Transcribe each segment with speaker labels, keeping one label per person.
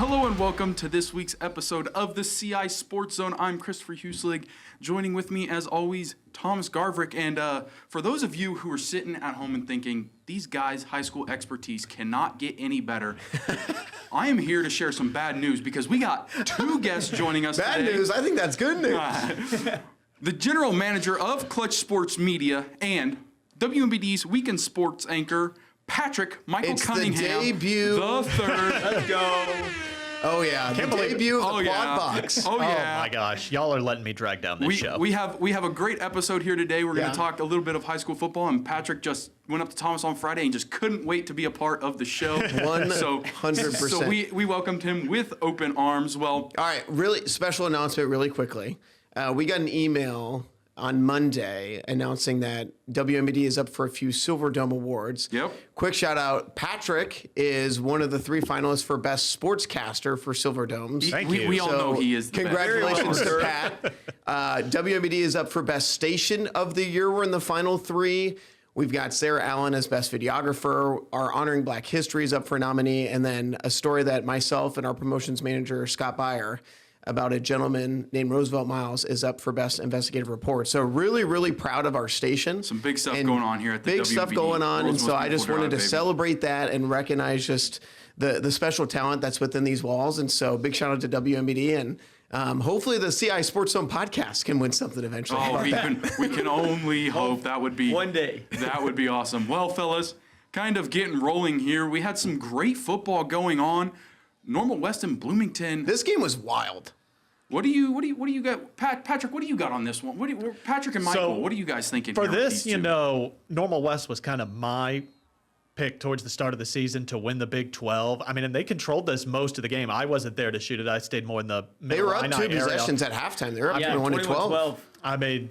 Speaker 1: Hello and welcome to this week's episode of the CI Sports Zone. I'm Christopher Huselig. Joining with me, as always, Thomas Garvrick. And for those of you who are sitting at home and thinking, these guys' high school expertise cannot get any better, I am here to share some bad news because we got two guests joining us
Speaker 2: Bad
Speaker 1: today.
Speaker 2: news? I think that's good news.
Speaker 1: The general manager of Clutch Sports Media and WMBD's Weekend Sports anchor, Patrick Michael
Speaker 2: It's
Speaker 1: Cunningham,
Speaker 2: the debut.
Speaker 1: the third.
Speaker 3: Let's go.
Speaker 2: Oh, yeah.
Speaker 4: Can't
Speaker 2: the
Speaker 4: believe it.
Speaker 2: debut of
Speaker 1: Oh,
Speaker 2: the
Speaker 1: yeah.
Speaker 2: Quad Box.
Speaker 1: Oh, yeah.
Speaker 4: Oh my gosh, y'all are letting me drag down this show.
Speaker 1: We have a great episode here today. We're going
Speaker 2: Yeah.
Speaker 1: to talk a little bit of high school football, and Patrick just went up to Thomas on Friday and just couldn't wait to be a part of the show.
Speaker 2: 100%.
Speaker 1: So we welcomed him with open arms. Well,
Speaker 2: All right, really special announcement really quickly. We got an email on Monday announcing that WMBD is up for a few Silver Dome Awards.
Speaker 1: Yep.
Speaker 2: Quick shout out, Patrick is one of the 3 finalists for Best Sportscaster for Silver Domes.
Speaker 4: Thank
Speaker 1: we,
Speaker 4: you.
Speaker 1: we all
Speaker 2: So,
Speaker 1: know he is the
Speaker 2: congratulations
Speaker 1: best.
Speaker 2: to Pat. WMBD is up for Best Station of the Year. We're in the final 3. We've got Sarah Allen as Best Videographer. Our Honoring Black History is up for nominee. And then a story that myself and our promotions manager, Scott Beyer, about a gentleman named Roosevelt Miles is up for Best Investigative Report. So really, really proud of our station.
Speaker 1: Some big stuff
Speaker 2: And
Speaker 1: going on here at the
Speaker 2: big stuff
Speaker 1: WBD,
Speaker 2: going on. And
Speaker 1: World's
Speaker 2: so
Speaker 1: Most
Speaker 2: I just
Speaker 1: Beautiful
Speaker 2: wanted to
Speaker 1: Drive, baby.
Speaker 2: celebrate that and recognize just the special talent that's within these walls. And so big shout out to WMBD, and hopefully the CI Sports Zone podcast can win something eventually. How
Speaker 1: Oh,
Speaker 2: about
Speaker 1: we can only hope. That would be
Speaker 3: One day.
Speaker 1: That would be awesome. Well, fellas, kind of getting rolling here. We had some great football going on. Normal West and Bloomington.
Speaker 2: This game was wild.
Speaker 1: What do you got, Patrick? What do you got on this one? Patrick and Michael, what are you guys thinking
Speaker 4: For
Speaker 1: here with
Speaker 4: this,
Speaker 1: these two?
Speaker 4: Normal West was kind of my pick towards the start of the season to win the Big 12. I mean, and they controlled this most of the game. I wasn't there to shoot it. I stayed more in the
Speaker 2: They
Speaker 4: middle
Speaker 2: were up 2
Speaker 4: area.
Speaker 2: possessions at halftime. They were up
Speaker 3: Yeah,
Speaker 2: 21-12.
Speaker 3: 21-12.
Speaker 4: I mean,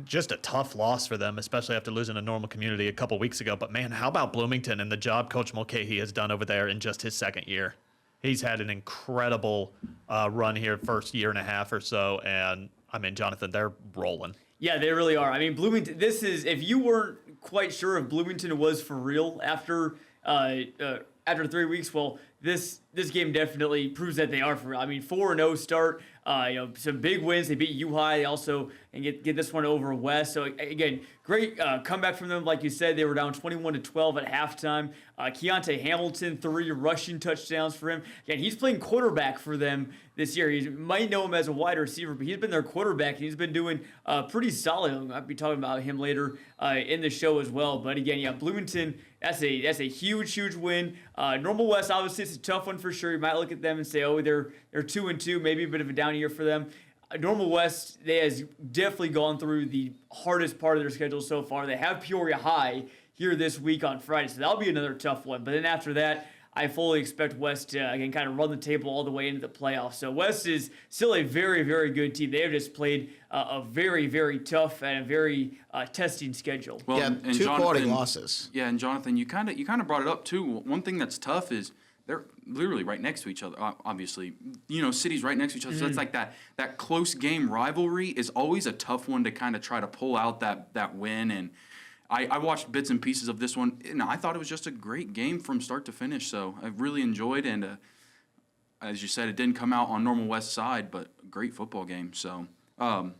Speaker 4: just a tough loss for them, especially after losing a normal community a couple weeks ago. But man, how about Bloomington and the job Coach Mulcahy has done over there in just his second year? He's had an incredible run here, first year and a half or so. And I mean, Jonathan, they're rolling.
Speaker 3: Yeah, they really are. I mean, Bloomington, this is, if you weren't quite sure if Bloomington was for real after 3 weeks, well, this game definitely proves that they are for real. I mean, 4-0 start, some big wins. They beat U High also and get this one over West. So again, great comeback from them. Like you said, they were down 21-12 at halftime. Keontae Hamilton, 3 rushing touchdowns for him. Again, he's playing quarterback for them this year. You might know him as a wide receiver, but he's been their quarterback, and he's been doing pretty solid. I'll be talking about him later in the show as well. But again, yeah, Bloomington, that's a huge win. Normal West, obviously, it's a tough one for sure. You might look at them and say, oh, they're 2-2, maybe a bit of a down year for them. Normal West, they has definitely gone through the hardest part of their schedule so far. They have Peoria High here this week on Friday, so that'll be another tough one. But then after that, I fully expect West to, again, kind of run the table all the way into the playoffs. So West is still a very, very good team. They have just played a very, very tough and a very testing schedule.
Speaker 1: Well,
Speaker 2: Yeah,
Speaker 1: and
Speaker 2: 2 quality
Speaker 1: Jonathan-
Speaker 2: losses.
Speaker 1: Yeah, and Jonathan, you kind of brought it up too. One thing that's tough is they're literally right next to each other. Obviously, cities right next to each other. So it's like that close game rivalry is always a tough one to kind of try to pull out that win. And I watched bits and pieces of this one, and I thought it was just a great game from start to finish. So I really enjoyed, and as you said, it didn't come out on Normal West side, but a great football game. So. Kind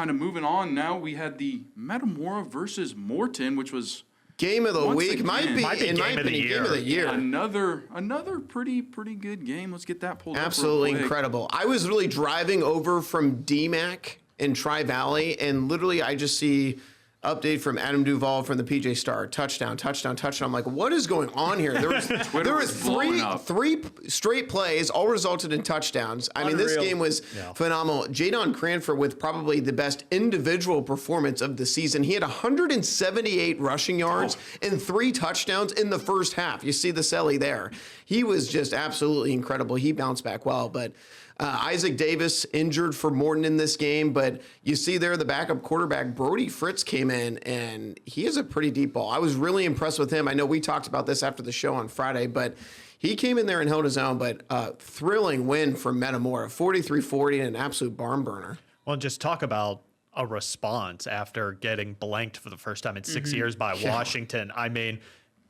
Speaker 1: of moving on now, we had the Metamora versus Morton, which was
Speaker 2: Game of the
Speaker 1: Once
Speaker 2: week
Speaker 1: again.
Speaker 2: might be,
Speaker 4: Might be
Speaker 2: in my
Speaker 4: game of the
Speaker 2: opinion,
Speaker 4: year.
Speaker 2: game of the year.
Speaker 1: another pretty good game. Let's get that pulled
Speaker 2: Absolutely
Speaker 1: up real quick.
Speaker 2: incredible. I was really driving over from DMAC in Tri-Valley, and literally I just see update from Adam Duvall from the PJ Star. Touchdown. I'm like, what is going on here? There was
Speaker 1: was blowing up.
Speaker 2: three straight plays, all resulted in touchdowns. I mean, this
Speaker 3: Unreal.
Speaker 2: game was phenomenal. Jadon Cranford with probably the best individual performance of the season. He had 178 rushing yards and 3 touchdowns in the first half. You see the celly there. He was just absolutely incredible. He bounced back well, but Isaac Davis injured for Morton in this game, but you see there the backup quarterback, Brody Fritz, came in, and he has a pretty deep ball. I was really impressed with him. I know we talked about this after the show on Friday, but he came in there and held his own, but thrilling win for Metamora, 43-40, and an absolute barn burner.
Speaker 4: Well, just talk about a response after getting blanked for the first time in 6 years by Washington. I mean,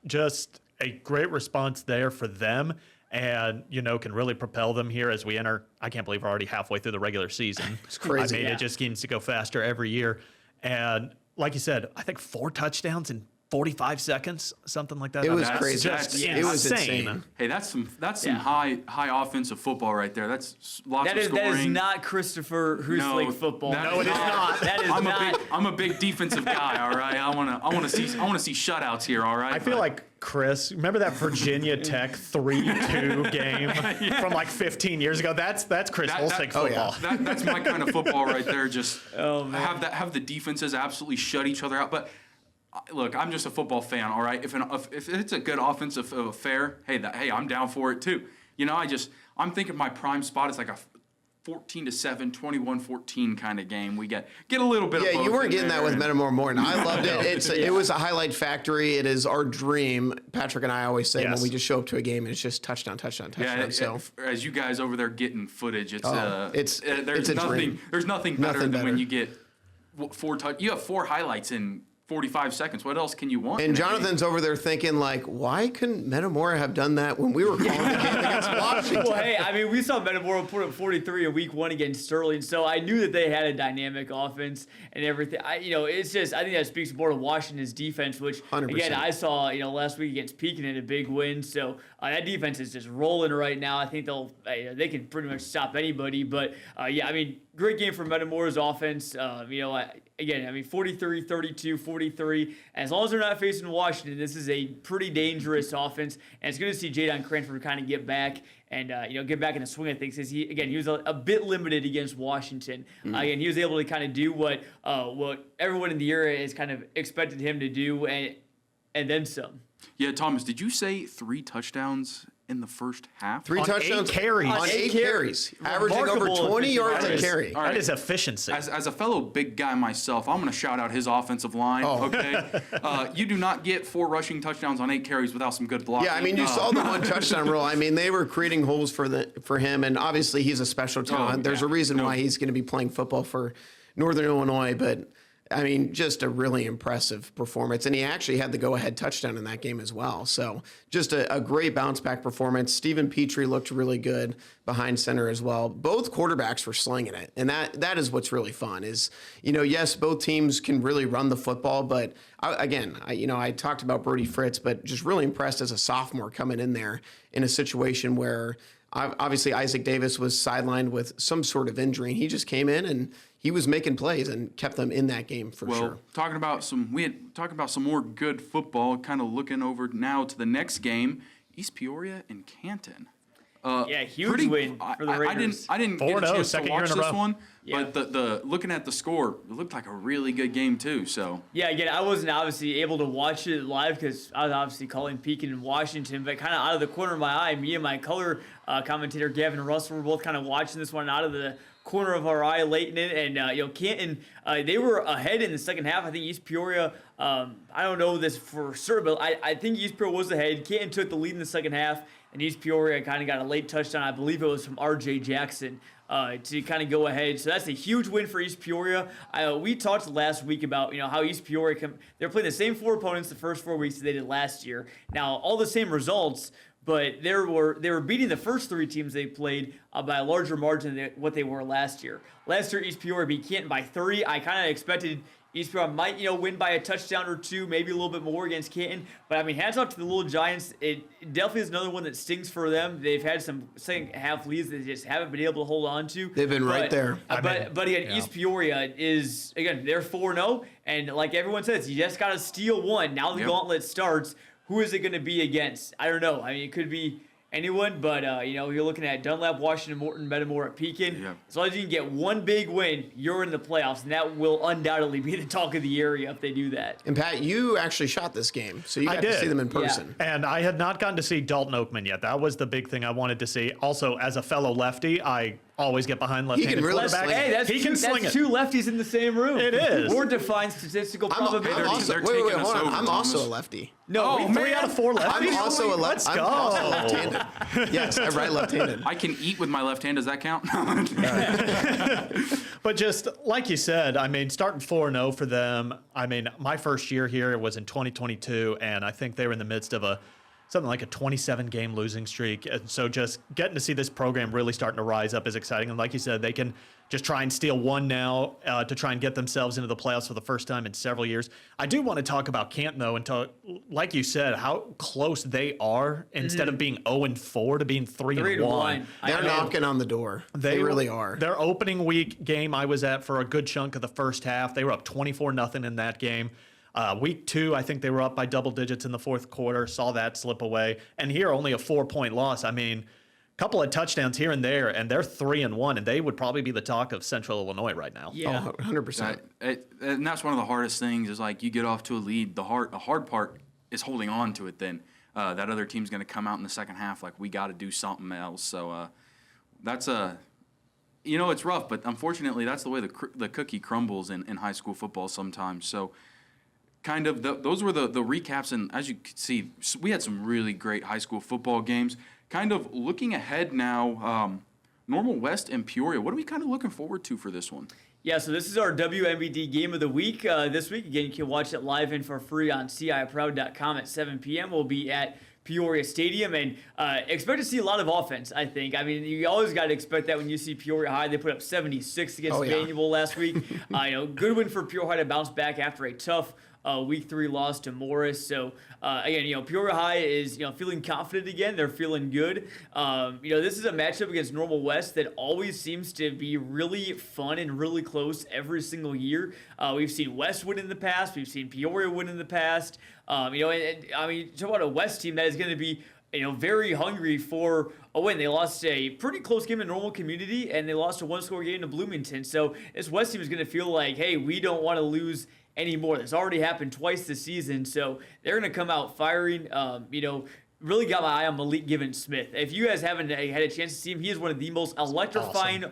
Speaker 4: just a great response there for them. and, can really propel them here as we enter. I can't believe we're already halfway through the regular season. It's
Speaker 2: crazy.
Speaker 4: I mean,
Speaker 3: Yeah.
Speaker 4: it just seems to go faster every year. And like you said, I think 4 touchdowns in 45 seconds, something like that.
Speaker 2: It was
Speaker 1: That's-
Speaker 2: crazy.
Speaker 1: that's-
Speaker 2: It was insane.
Speaker 1: Hey, that's some
Speaker 3: Yeah.
Speaker 1: high offensive football right there. That's lots
Speaker 3: That
Speaker 1: of
Speaker 3: is
Speaker 1: scoring.
Speaker 3: not Christopher Husslick football.
Speaker 1: No, it is
Speaker 4: not.
Speaker 3: That is
Speaker 1: I'm
Speaker 3: not.
Speaker 1: I'm a big defensive guy. All right, I want to see shutouts here. All right,
Speaker 4: I feel
Speaker 1: but-
Speaker 4: like Chris, remember that Virginia Tech 3-2 game from like 15 years ago? That's Chris Holsick football.
Speaker 1: That's my kind of football right there. Just have the defenses absolutely shut each other out. But look, I'm just a football fan. All right, if it's a good offensive affair, hey, I'm down for it too. I'm thinking my prime spot is like a 14-7, 21-14 kind of game. We get a little bit.
Speaker 2: Yeah,
Speaker 1: of both
Speaker 2: you weren't
Speaker 1: in
Speaker 2: getting that
Speaker 1: there,
Speaker 2: with
Speaker 1: and-
Speaker 2: Metamore Morton. I loved it. It was a highlight factory. It is our dream. Patrick and I always say
Speaker 4: Yes.
Speaker 2: when we just show up to a game, it's just touchdown, touchdown, touchdown.
Speaker 1: Yeah,
Speaker 2: so
Speaker 1: as you guys over there getting footage,
Speaker 2: it's
Speaker 1: there's
Speaker 2: a
Speaker 1: nothing
Speaker 2: dream.
Speaker 1: there's nothing better
Speaker 2: Nothing
Speaker 1: than when
Speaker 2: better.
Speaker 1: you get you have 4 highlights in 45 seconds. What else can you want?
Speaker 2: and Jonathan's over there thinking like, why couldn't Metamora have done that when we were calling the game against Washington?
Speaker 3: Well, hey, I mean, we saw Metamora put up 43 in week 1 against Sterling, so I knew that they had a dynamic offense and everything. I think that speaks more to Washington's defense, which
Speaker 2: 100%.
Speaker 3: again I saw, last week against Pekin in a big win. So that defense is just rolling right now. I think they can pretty much stop anybody. But great game for Metamora's offense. 43, 32, 43. As long as they're not facing Washington, this is a pretty dangerous offense. And it's good to see Jadon Cranford kind of get back and get back in the swing of things. Because he was a bit limited against Washington. Again, he was able to kind of do what everyone in the area has kind of expected him to do, and then some.
Speaker 1: Yeah, Thomas, did you say 3 touchdowns in the first half?
Speaker 2: 3
Speaker 4: On 8
Speaker 2: touchdowns
Speaker 4: carries.
Speaker 2: On
Speaker 3: On
Speaker 2: 8
Speaker 3: 8
Speaker 2: carries, averaging over
Speaker 3: Remarkable
Speaker 2: 20 yards a
Speaker 3: efficiency.
Speaker 2: carry.
Speaker 1: All right.
Speaker 4: That is efficiency.
Speaker 1: As a fellow big guy myself, I'm going to shout out his offensive line.
Speaker 2: Oh.
Speaker 1: Okay, you do not get 4 rushing touchdowns on 8 carries without some good blocking.
Speaker 2: Yeah, I mean, you saw the 1 touchdown rule. I mean, they were creating holes for him, and obviously he's a special talent. There's a reason why he's going to be playing football for Northern Illinois, but I mean, just a really impressive performance. And he actually had the go-ahead touchdown in that game as well. So just a great bounce-back performance. Stephen Petrie looked really good behind center as well. Both quarterbacks were slinging it. And that is what's really fun is, yes, both teams can really run the football. But I talked about Brody Fritz, but just really impressed as a sophomore coming in there in a situation where obviously Isaac Davis was sidelined with some sort of injury. And he just came in and he was making plays and kept them in that game for sure.
Speaker 1: Talking about some more good football. Kind of looking over now to the next game, East Peoria and Canton.
Speaker 3: Huge win for the Raiders.
Speaker 1: I didn't get a
Speaker 4: 4-0,
Speaker 1: chance to
Speaker 4: second year
Speaker 1: watch
Speaker 4: in a
Speaker 1: this
Speaker 4: row.
Speaker 1: one,
Speaker 3: Yeah.
Speaker 1: but the looking at the score, it looked like a really good game too. So
Speaker 3: Yeah, again, I wasn't obviously able to watch it live because I was obviously calling Pekin in Washington, but kind of out of the corner of my eye, me and my color commentator Gavin Russell were both kind of watching this one out of the corner of our eye late in it, and Canton, they were ahead in the second half. I think East Peoria, I don't know this for sure, but I think East Peoria was ahead. Canton took the lead in the second half, and East Peoria kind of got a late touchdown. I believe it was from R.J. Jackson to kind of go ahead. So that's a huge win for East Peoria. We talked last week about how East Peoria they're playing the same 4 opponents the first 4 weeks that they did last year. Now all the same results, but they were beating the first 3 teams they played by a larger margin than what they were last year. Last year East Peoria beat Canton by 30. I kind of expected East Peoria might, win by a touchdown or 2, maybe a little bit more against Canton. But, I mean, hands off to the Little Giants. It definitely is another one that stings for them. They've had some second-half leads that they just haven't been able to hold on to.
Speaker 2: They've been right there.
Speaker 3: But again, East Peoria is, again, they're 4-0. And like everyone says, you just got to steal one. Now the gauntlet starts. Who is it going to be against? I don't know. I mean, it could be anyone, but you're looking at Dunlap, Washington, Morton, Metamora, Pekin.
Speaker 1: Yeah.
Speaker 3: As long as you can get one big win, you're in the playoffs, and that will undoubtedly be the talk of the area if they do that.
Speaker 2: And Pat, you actually shot this game, so you got to
Speaker 4: did.
Speaker 2: see them in
Speaker 3: Yeah.
Speaker 2: person.
Speaker 4: And I had not gotten to see Dalton Oakman yet. That was the big thing I wanted to see. Also, as a fellow lefty, I always get behind left-handed
Speaker 2: really
Speaker 4: quarterbacks.
Speaker 2: sling it.
Speaker 3: Hey, that's
Speaker 4: he can sling
Speaker 3: that's
Speaker 4: it.
Speaker 3: 2 lefties in the same room.
Speaker 4: It is.
Speaker 3: Or define statistical
Speaker 2: I'm
Speaker 3: probability.
Speaker 2: also,
Speaker 1: they're
Speaker 2: wait,
Speaker 1: taking us
Speaker 2: hold on.
Speaker 1: over,
Speaker 2: I'm also a
Speaker 1: Thomas.
Speaker 2: lefty.
Speaker 3: No,
Speaker 1: Oh,
Speaker 4: 3
Speaker 1: man.
Speaker 4: out of 4 lefties.
Speaker 2: I'm also a
Speaker 4: Let's
Speaker 2: I'm
Speaker 4: go.
Speaker 2: also left-handed. Yes, I write left-handed.
Speaker 1: I can eat with my left hand. Does that count?
Speaker 4: But just like you said, I mean, starting 4-0 for them. I mean, my first year here was in 2022, and I think they were in the midst of a something like a 27-game losing streak. And so just getting to see this program really starting to rise up is exciting. And like you said, they can just try and steal one now to try and get themselves into the playoffs for the first time in several years. I do want to talk about Canton, though, and talk, like you said, how close they are instead of being 0-4 to being 3-1.
Speaker 2: They're knocking on the door. They really are.
Speaker 4: Their opening week game I was at for a good chunk of the first half. They were up 24-0 in that game. Week 2, I think they were up by double digits in the fourth quarter, saw that slip away. And here, only a 4-point loss. I mean, a couple of touchdowns here and there, and they're 3-1, and they would probably be the talk of Central Illinois right now.
Speaker 3: Yeah.
Speaker 2: Oh, 100%.
Speaker 1: And that's one of the hardest things is like you get off to a lead. The hard part is holding on to it then. That other team's going to come out in the second half like we got to do something else. So that's it's rough, but unfortunately that's the way the cookie crumbles in high school football sometimes. So kind of those were the recaps, and as you can see, we had some really great high school football games. Kind of looking ahead now, Normal West and Peoria. What are we kind of looking forward to for this one?
Speaker 3: Yeah, so this is our WMBD Game of the Week this week. Again, you can watch it live and for free on CIProud.com at 7 p.m. We'll be at Peoria Stadium, and expect to see a lot of offense, I think. I mean, you always got to expect that when you see Peoria High. They put up 76 against Manual last week. Good win for Peoria High to bounce back after a tough Week 3 loss to Morris. So, again, Peoria High is, feeling confident again. They're feeling good. This is a matchup against Normal West that always seems to be really fun and really close every single year. We've seen West win in the past. We've seen Peoria win in the past. Talk about a West team that is going to be very hungry for a win. They lost a pretty close game in Normal Community, and they lost a one-score game to Bloomington. So this West team is going to feel like, hey, we don't want to lose anymore. This already happened twice this season, so they're going to come out firing. Really got my eye on Malik Given-Smith. If you guys haven't had a chance to see him, he is one of the most electrifying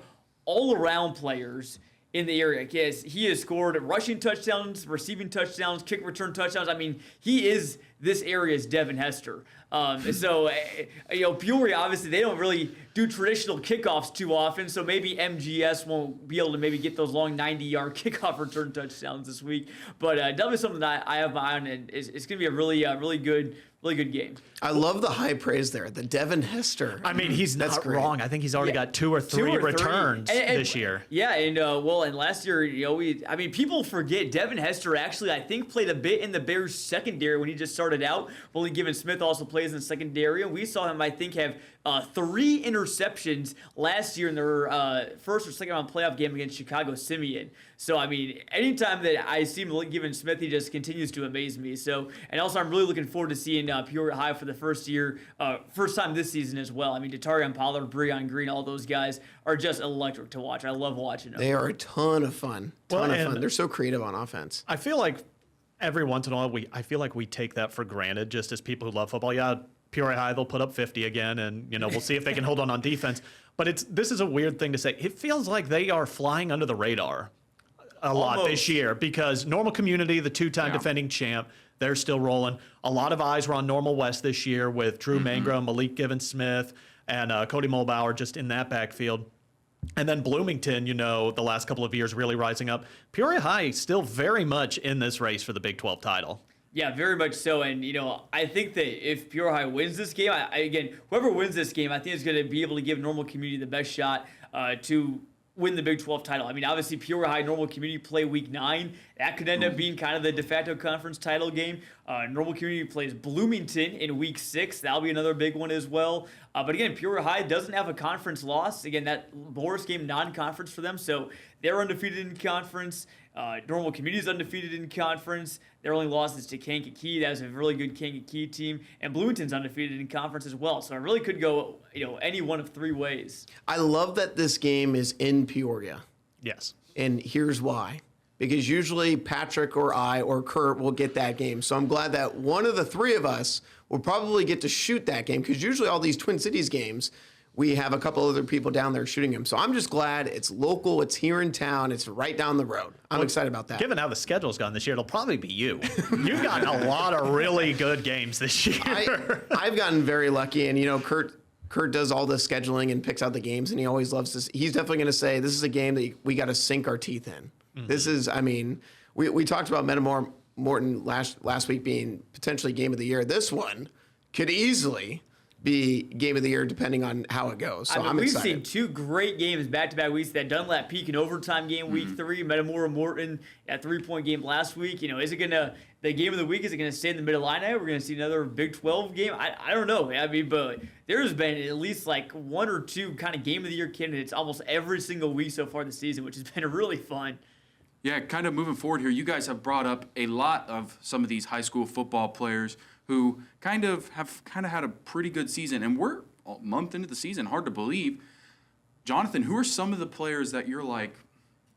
Speaker 3: all-around players in the area. He has scored rushing touchdowns, receiving touchdowns, kick return touchdowns. I mean, he is this area's Devin Hester. Peoria, obviously, they don't really do traditional kickoffs too often, so maybe MGS won't be able to maybe get those long 90-yard kickoff return touchdowns this week. But definitely something that I have my eye on, and it's going to be a really good game.
Speaker 2: I love the high praise there. The Devin Hester.
Speaker 4: I mean, he's
Speaker 2: That's
Speaker 4: not
Speaker 2: great.
Speaker 4: wrong. I think he's already got two or three returns this year.
Speaker 3: Yeah, and last year, people forget Devin Hester actually, I think, played a bit in the Bears secondary when he just started out. Malik Given-Smith also plays in the secondary, and we saw him, I think, have 3 interceptions last year in their first or second round playoff game against Chicago Simeon. So, anytime that I see Malik Given-Smith, he just continues to amaze me. So, and also I'm really looking forward to seeing Peoria High for the first time this season as well. Datarian Pollard, Breon Green, all those guys are just electric to watch. I love watching them.
Speaker 2: They are a ton of fun. They're so creative on offense.
Speaker 4: I feel like every once in a while we take that for granted just as people who love football. Yeah, Peoria High, they'll put up 50 again, and we'll see if they can hold on defense. But this is a weird thing to say. It feels like they are flying under the radar a lot this year because Normal Community, the 2-time defending champ, they're still rolling. A lot of eyes were on Normal West this year with Drew Mangrum, Malik Given-Smith, and Cody Mulbauer just in that backfield. And then Bloomington, the last couple of years really rising up. Peoria High still very much in this race for the Big 12 title.
Speaker 3: Yeah, very much so. And, I think that if Peoria High wins this game, whoever wins this game, I think is going to be able to give Normal Community the best shot to win the Big 12 title. Obviously, Peoria High Normal Community play Week 9. That could end up being kind of the de facto conference title game. Normal Community plays Bloomington in Week 6. That'll be another big one as well. But again, Peoria High doesn't have a conference loss. Again, that Morris game non-conference for them, so they're undefeated in conference. Normal Community is undefeated in conference. Their only loss is to Kankakee. That was a really good Kankakee team. And Bloomington's undefeated in conference as well. So it really could go, any one of 3 ways.
Speaker 2: I love that this game is in Peoria.
Speaker 4: Yes.
Speaker 2: And here's why. Because usually Patrick or I or Kurt will get that game. So I'm glad that one of the 3 of us will probably get to shoot that game. Because usually all these Twin Cities games, we have a couple other people down there shooting them. So I'm just glad it's local, it's here in town, it's right down the road. I'm excited about that.
Speaker 4: Given how the schedule's gone this year, it'll probably be you. You've got a lot of really good games this year.
Speaker 2: I've gotten very lucky, and Kurt does all the scheduling and picks out the games, and he always loves this. He's definitely going to say, this is a game that we got to sink our teeth in. Mm-hmm. This is, we talked about Metamora Morton last week being potentially game of the year. This one could easily be game of the year depending on how it goes. So I'm
Speaker 3: we've
Speaker 2: excited.
Speaker 3: seen 2 great games back-to-back weeks. That Dunlap Peak in overtime game week 3, Metamora Morton at 3-point game last week. Is it gonna the game of the week? Is it gonna stay in the Mid-Illini? We're gonna see another Big 12 game. I don't know. I mean, but there's been at least like 1 or 2 kind of game of the year candidates almost every single week so far this season, which has been really fun.
Speaker 1: Yeah, kind of moving forward here, you guys have brought up a lot of some of these high school football players who kind of had a pretty good season, and we're a month into the season. Hard to believe. Jonathan, who are some of the players that you're like,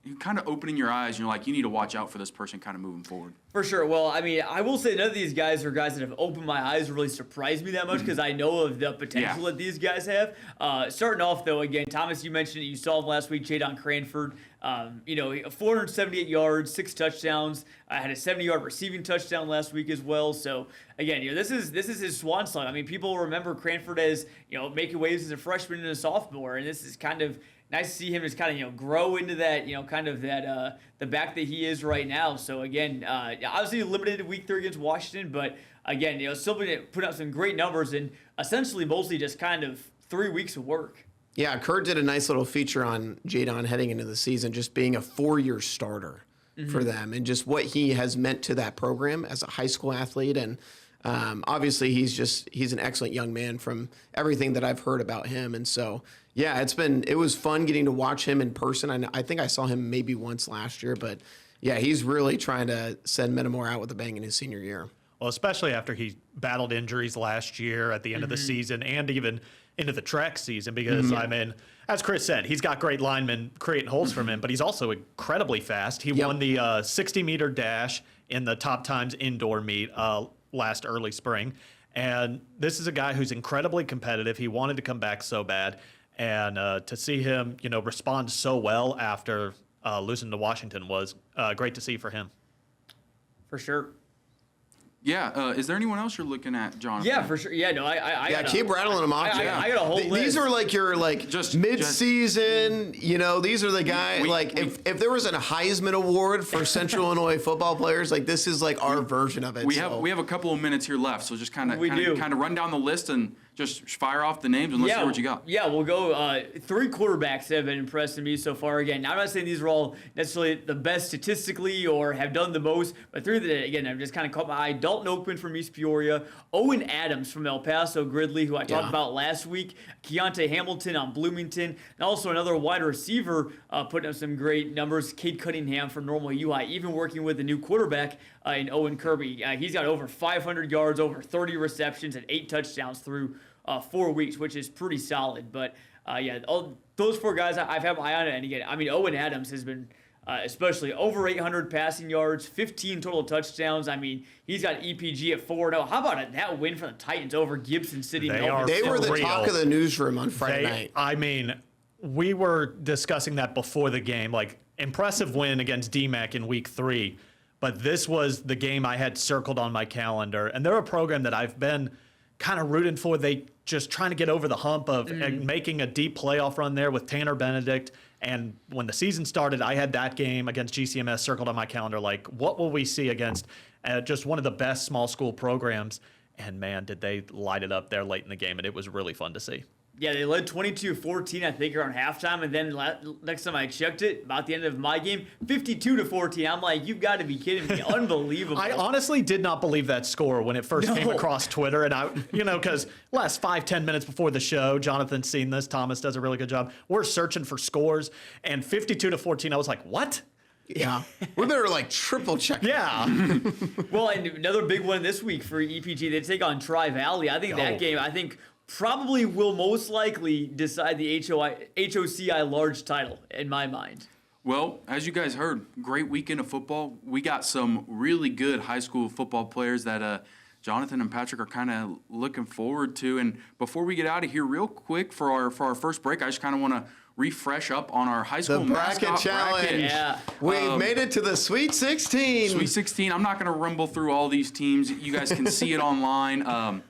Speaker 1: you kind of opening your eyes and you're like, you need to watch out for this person kind of moving forward?
Speaker 3: For sure. Well, I mean, I will say none of these guys are guys that have opened my eyes or really surprised me that much because I know of the potential that these guys have. Starting off, though, again, Thomas, you mentioned it. You saw him last week, Jadon Cranford. 478 yards, 6 touchdowns. Had a 70-yard receiving touchdown last week as well. So, again, this is his swan song. I mean, people remember Cranford as, making waves as a freshman and a sophomore, and this is kind of nice to see him just kind of, grow into that, kind of that the back that he is right now. So again, obviously limited week 3 against Washington, but again, still put out some great numbers and essentially mostly just kind of 3 weeks of work.
Speaker 2: Yeah, Kurt did a nice little feature on Jadon heading into the season, just being a 4-year starter for them and just what he has meant to that program as a high school athlete. And obviously he's an excellent young man from everything that I've heard about him. And so, yeah, it was fun getting to watch him in person. I think I saw him maybe once last year, but yeah, he's really trying to send Metamora out with a bang in his senior year.
Speaker 4: Well, especially after he battled injuries last year at the end of the season and even into the track season because, I mean, as Chris said, he's got great linemen creating holes for him, but he's also incredibly fast. He won the 60-meter dash in the top times indoor meet last early spring. And this is a guy who's incredibly competitive. He wanted to come back so bad. And to see him, respond so well after losing to Washington was great to see for him.
Speaker 3: For sure.
Speaker 1: Yeah, is there anyone else you're looking at, Jonathan?
Speaker 3: Yeah, for sure. Yeah, no, I
Speaker 2: Keep rattling them off.
Speaker 3: I got a whole list.
Speaker 2: These are like your
Speaker 1: Just
Speaker 2: mid-season. These are the guys. If there was a Heisman Award for Central Illinois football players, like this is like our version of it.
Speaker 1: We have a couple of minutes here left, so just kind of run down the list and just fire off the names and let's see what you got.
Speaker 3: Yeah, we'll go 3 quarterbacks that have been impressing me so far. Again, I'm not saying these are all necessarily the best statistically or have done the most, but 3 that, again, I've just kind of caught my eye. Dalton Oakman from East Peoria, Owen Adams from El Paso Gridley, who I talked about last week, Keontae Hamilton on Bloomington, and also another wide receiver putting up some great numbers, Cade Cunningham from Normal UI, even working with the new quarterback in Owen Kirby. He's got over 500 yards, over 30 receptions, and 8 touchdowns through 4 weeks, which is pretty solid. But all those 4 guys I've had my eye on it. And again, I mean, Owen Adams has been especially over 800 passing yards, 15 total touchdowns. I mean, he's got EPG at 4-0. How about that win for the Titans over Gibson City?
Speaker 4: They
Speaker 2: were the
Speaker 4: real.
Speaker 2: talk of the newsroom on Friday night.
Speaker 4: I mean, we were discussing that before the game. Like, impressive win against DMAC in week 3. But this was the game I had circled on my calendar. And they're a program that I've been kind of rooting for. They just trying to get over the hump of making a deep playoff run there with Tanner Benedict. And when the season started, I had that game against GCMS circled on my calendar. Like, what will we see against just one of the best small school programs? And man, did they light it up there late in the game. And it was really fun to see.
Speaker 3: Yeah, they led 22-14, I think, around halftime, and then next time I checked it, about the end of my game, 52-14. I'm like, you've got to be kidding me! Unbelievable.
Speaker 4: I honestly did not believe that score when it first came across Twitter, and I, because last 5-10 minutes before the show, Jonathan's seen this. Thomas does a really good job. We're searching for scores, and 52-14. I was like, what?
Speaker 2: Yeah, we better triple check.
Speaker 4: Yeah.
Speaker 3: Well, and another big one this week for EPG. They take on Tri-Valley. I think that game, probably will most likely decide the HOCI large title, in my mind.
Speaker 1: Well, as you guys heard, great weekend of football. We got some really good high school football players that Jonathan and Patrick are kind of looking forward to. And before we get out of here, real quick for our first break, I just kind of want to refresh up on our high school
Speaker 2: the bracket
Speaker 1: mascot
Speaker 2: challenge.
Speaker 1: bracket.
Speaker 3: Yeah.
Speaker 2: We've made it to the Sweet 16.
Speaker 1: Sweet 16. I'm not going to rumble through all these teams. You guys can see it online.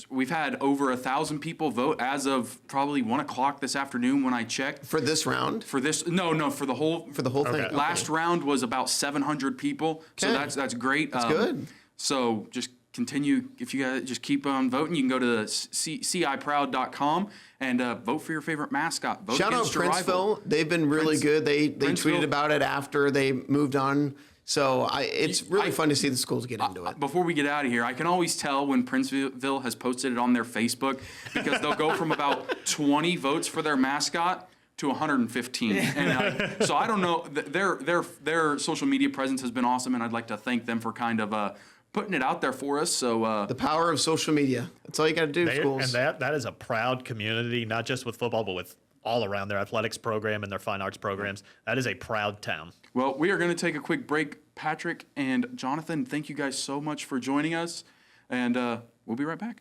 Speaker 1: We've had over 1,000 people vote as of probably 1 o'clock this afternoon when I checked.
Speaker 2: For this round?
Speaker 1: For this, no, for the whole
Speaker 2: thing. Okay.
Speaker 1: Last round was about 700 people, so that's great.
Speaker 2: That's good.
Speaker 1: So just continue. If you guys just keep on voting, you can go to ciproud.com and vote for your favorite mascot. Vote
Speaker 2: Shout out
Speaker 1: against your rival.
Speaker 2: Princeville. They've been really good. They
Speaker 1: Princeville.
Speaker 2: tweeted about it after they moved on. So it's really fun to see the schools get into it.
Speaker 1: Before we get out of here, I can always tell when Princeville has posted it on their Facebook because they'll go from about 20 votes for their mascot to 115. And so I don't know. Their social media presence has been awesome, and I'd like to thank them for kind of putting it out there for us. So
Speaker 2: The power of social media. That's all you got to do, schools.
Speaker 4: And that is a proud community, not just with football, but with all around their athletics program and their fine arts programs. That is a proud town.
Speaker 1: Well, we are going to take a quick break. Patrick and Jonathan, thank you guys so much for joining us, and we'll be right back.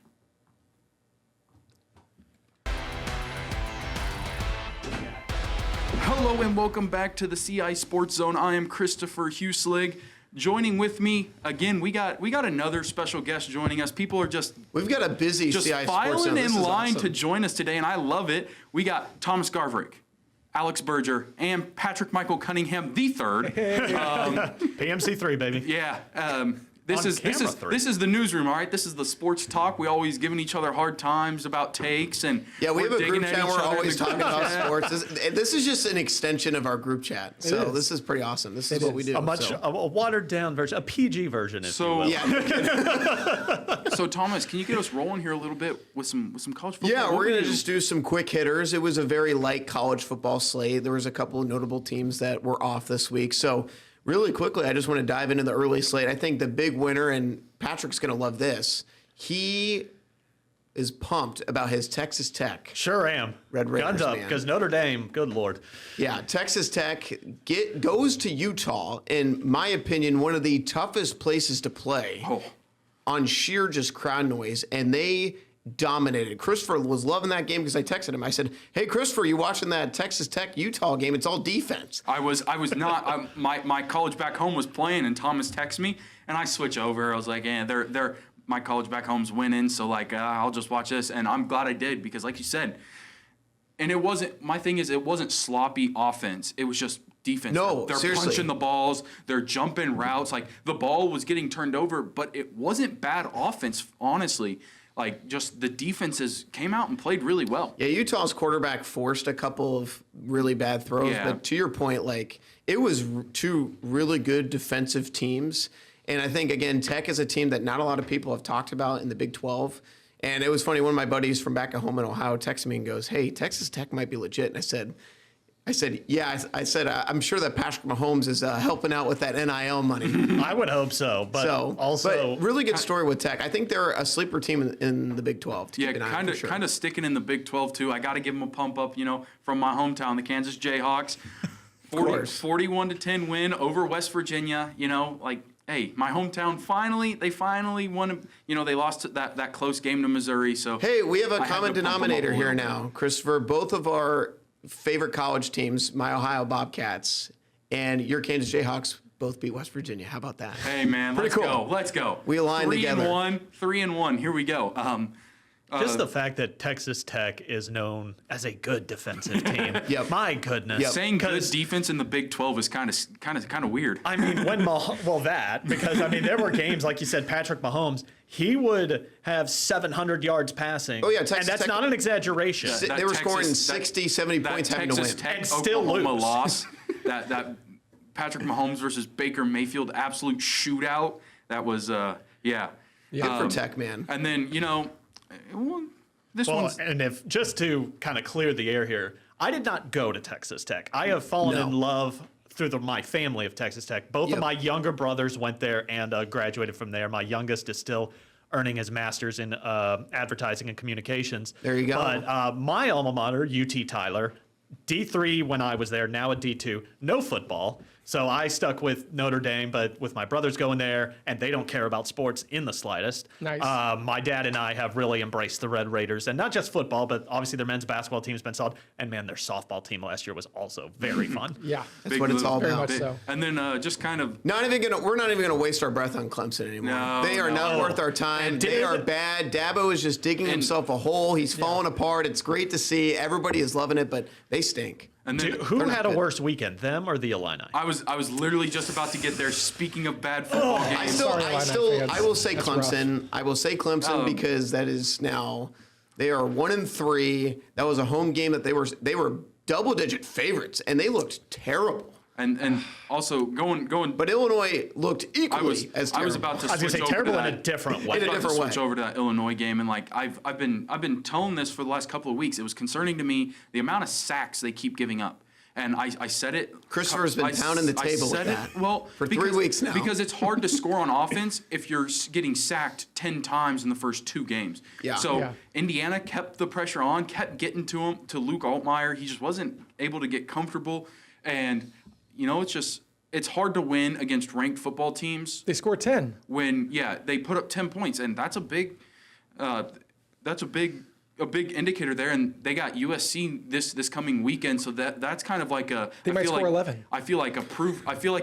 Speaker 1: Hello and welcome back to the CI Sports Zone. I am Christopher Huslig. Joining with me again, we got another special guest joining us. People are just
Speaker 2: We've got a busy
Speaker 1: just
Speaker 2: CI Sports
Speaker 1: filing
Speaker 2: Zone. This
Speaker 1: in
Speaker 2: is
Speaker 1: line
Speaker 2: awesome.
Speaker 1: to join us today, and I love it. We got Thomas Garverick, Alex Berger, and Patrick Michael Cunningham the third.
Speaker 4: PMC3, baby.
Speaker 1: Yeah. This
Speaker 4: On
Speaker 1: is
Speaker 4: camera three.
Speaker 1: this is the newsroom, all right? This is the sports talk. We always giving each other hard times about takes and
Speaker 2: Yeah, we
Speaker 1: we're
Speaker 2: have a
Speaker 1: digging
Speaker 2: group
Speaker 1: at
Speaker 2: chat.
Speaker 1: each
Speaker 2: We're
Speaker 1: other in
Speaker 2: always
Speaker 1: the
Speaker 2: talking
Speaker 1: group
Speaker 2: about
Speaker 1: chat.
Speaker 2: sports. This is just an extension of our group chat. So
Speaker 5: is.
Speaker 2: this is pretty awesome. This is what we do.
Speaker 4: A watered down version, a PG version, if
Speaker 1: So-
Speaker 4: you will.
Speaker 2: Yeah,
Speaker 1: So Thomas, can you get us rolling here a little bit with some college football?
Speaker 2: yeah,
Speaker 1: What
Speaker 2: we're
Speaker 1: do
Speaker 2: gonna
Speaker 1: you-
Speaker 2: just do some quick hitters. It was a very light college football slate. There was a couple of notable teams that were off this week. So really quickly, I just want to dive into the early slate. I think the big winner, and Patrick's gonna love this. He is pumped about his Texas Tech.
Speaker 4: Sure am.
Speaker 2: Red Raiders,
Speaker 4: Guns up,
Speaker 2: man.
Speaker 4: because Notre Dame, good Lord.
Speaker 2: Yeah, Texas Tech goes to Utah. In my opinion, one of the toughest places to play
Speaker 1: Oh.
Speaker 2: on sheer just crowd noise, and they dominated. Christopher was loving that game because I texted him. I said, "Hey, Christopher, you watching that Texas Tech Utah game? It's all defense."
Speaker 1: I was not. My college back home was playing, and Thomas texted me, and I switch over. I was like, "Yeah, they're my college back home's winning, so like I'll just watch this." And I'm glad I did because, like you said, and it wasn't. My thing is, it wasn't sloppy offense. It was just defense.
Speaker 2: No,
Speaker 1: they're
Speaker 2: seriously.
Speaker 1: punching the balls. They're jumping routes. Like the ball was getting turned over, but it wasn't bad offense. Honestly, like just the defenses came out and played really well.
Speaker 2: Yeah, Utah's quarterback forced a couple of really bad throws,
Speaker 1: Yeah.
Speaker 2: but to your point, like it was two really good defensive teams. And I think again, Tech is a team that not a lot of people have talked about in the Big 12. And it was funny. One of my buddies from back at home in Ohio texted me and goes, "Hey, Texas Tech might be legit." And I said, yeah. I said, I'm sure that Patrick Mahomes is helping out with that NIL money.
Speaker 4: I would hope so, but also
Speaker 2: but really good story with Tech. I think they're a sleeper team in the Big 12. To
Speaker 1: Yeah,
Speaker 2: keep an eye on
Speaker 1: kind
Speaker 2: for
Speaker 1: of
Speaker 2: sure.
Speaker 1: kind of sticking in the Big 12 too. I got to give them a pump up, from my hometown, the Kansas Jayhawks. 41-10 win over West Virginia. Hey, my hometown they finally won. They lost that close game to Missouri. So
Speaker 2: Hey, we have a
Speaker 1: I had
Speaker 2: common
Speaker 1: to pump 'em up
Speaker 2: denominator
Speaker 1: a
Speaker 2: here
Speaker 1: little
Speaker 2: now, Christopher. Both of our favorite college teams, my Ohio Bobcats and your Kansas Jayhawks, both beat West Virginia. How about that?
Speaker 1: Hey man, let's
Speaker 2: cool.
Speaker 1: go. Let's go.
Speaker 2: We aligned together.
Speaker 1: 3-1. Here we go.
Speaker 4: just the fact that Texas Tech is known as a good defensive team.
Speaker 2: Yep.
Speaker 4: My goodness.
Speaker 2: Yep.
Speaker 1: Saying good
Speaker 4: 'Cause,
Speaker 1: defense in the Big 12 is kind of weird.
Speaker 4: I mean, because there were games, like you said, Patrick Mahomes, he would have 700 yards passing.
Speaker 2: Oh, yeah, Texas
Speaker 4: and that's
Speaker 2: Tech-
Speaker 4: not an exaggeration.
Speaker 1: That
Speaker 2: They were scoring
Speaker 1: Texas-
Speaker 2: 60, 70
Speaker 1: that
Speaker 2: points having to
Speaker 1: Texas
Speaker 2: win.
Speaker 1: Tech
Speaker 4: And still
Speaker 1: Oklahoma
Speaker 4: lose.
Speaker 1: loss. that Patrick Mahomes versus Baker Mayfield absolute shootout. That was yeah.
Speaker 2: Good for Tech, man.
Speaker 1: And then this
Speaker 4: Well,
Speaker 1: one's
Speaker 4: and if just to kind of clear the air here, I did not go to Texas Tech. I have fallen
Speaker 2: No.
Speaker 4: in love through my family of Texas Tech. Both
Speaker 2: Yep.
Speaker 4: of my younger brothers went there and graduated from there. My youngest is still earning his master's in advertising and communications.
Speaker 2: There you go.
Speaker 4: But my alma mater, UT Tyler, D3 when I was there, now at D2, no football. So I stuck with Notre Dame, but with my brothers going there, and they don't care about sports in the slightest.
Speaker 5: Nice.
Speaker 4: My dad and I have really embraced the Red Raiders, and not just football, but obviously their men's basketball team's been solid. And man, their softball team last year was also very fun.
Speaker 5: Yeah.
Speaker 2: That's what it's all
Speaker 5: Very
Speaker 2: about.
Speaker 5: much so.
Speaker 1: And then just kind of
Speaker 2: We're not even gonna waste our breath on Clemson anymore.
Speaker 1: No,
Speaker 2: they are not
Speaker 1: no.
Speaker 2: worth our time.
Speaker 4: And
Speaker 2: They
Speaker 4: did-
Speaker 2: are bad. Dabo is just digging himself a hole. He's falling apart. It's great to see. Everybody is loving it, but they stink.
Speaker 1: And then
Speaker 4: Who
Speaker 2: They're not
Speaker 4: had a
Speaker 2: good.
Speaker 4: worse weekend, them or the Illini?
Speaker 1: I was literally just about to get there. Speaking of bad football
Speaker 2: I
Speaker 1: games,
Speaker 2: still,
Speaker 5: fans.
Speaker 2: I will say
Speaker 5: That's
Speaker 2: Clemson. I will say Clemson because that is now they are 1-3. That was a home game that they were double-digit favorites, and they looked terrible.
Speaker 1: and also going.
Speaker 2: But Illinois looked
Speaker 1: I
Speaker 2: equally
Speaker 1: was
Speaker 2: as terrible.
Speaker 1: I was about to
Speaker 4: I was gonna
Speaker 1: switch
Speaker 4: say
Speaker 1: over
Speaker 4: terrible
Speaker 1: to
Speaker 4: in
Speaker 1: that.
Speaker 4: a different way.
Speaker 2: In a
Speaker 1: about to
Speaker 2: different
Speaker 1: switch
Speaker 2: way.
Speaker 1: over to that Illinois game, and like I've been telling this for the last couple of weeks. It was concerning to me the amount of sacks they keep giving up. And I said it.
Speaker 2: Christopher's been pounding the table with
Speaker 1: said
Speaker 2: that
Speaker 1: it, well,
Speaker 2: for 3 weeks now.
Speaker 1: Because it's hard to score on offense if you're getting sacked 10 times in the first 2 games.
Speaker 2: Yeah.
Speaker 1: So
Speaker 5: Yeah.
Speaker 1: Indiana kept the pressure on, kept getting to him, to Luke Altmaier. He just wasn't able to get comfortable. And, it's hard to win against ranked football teams
Speaker 5: They scored 10.
Speaker 1: when they put up 10 points, and that's a big indicator there. And they got USC this coming weekend, so that's kind of like
Speaker 5: They might score 11.
Speaker 1: I feel like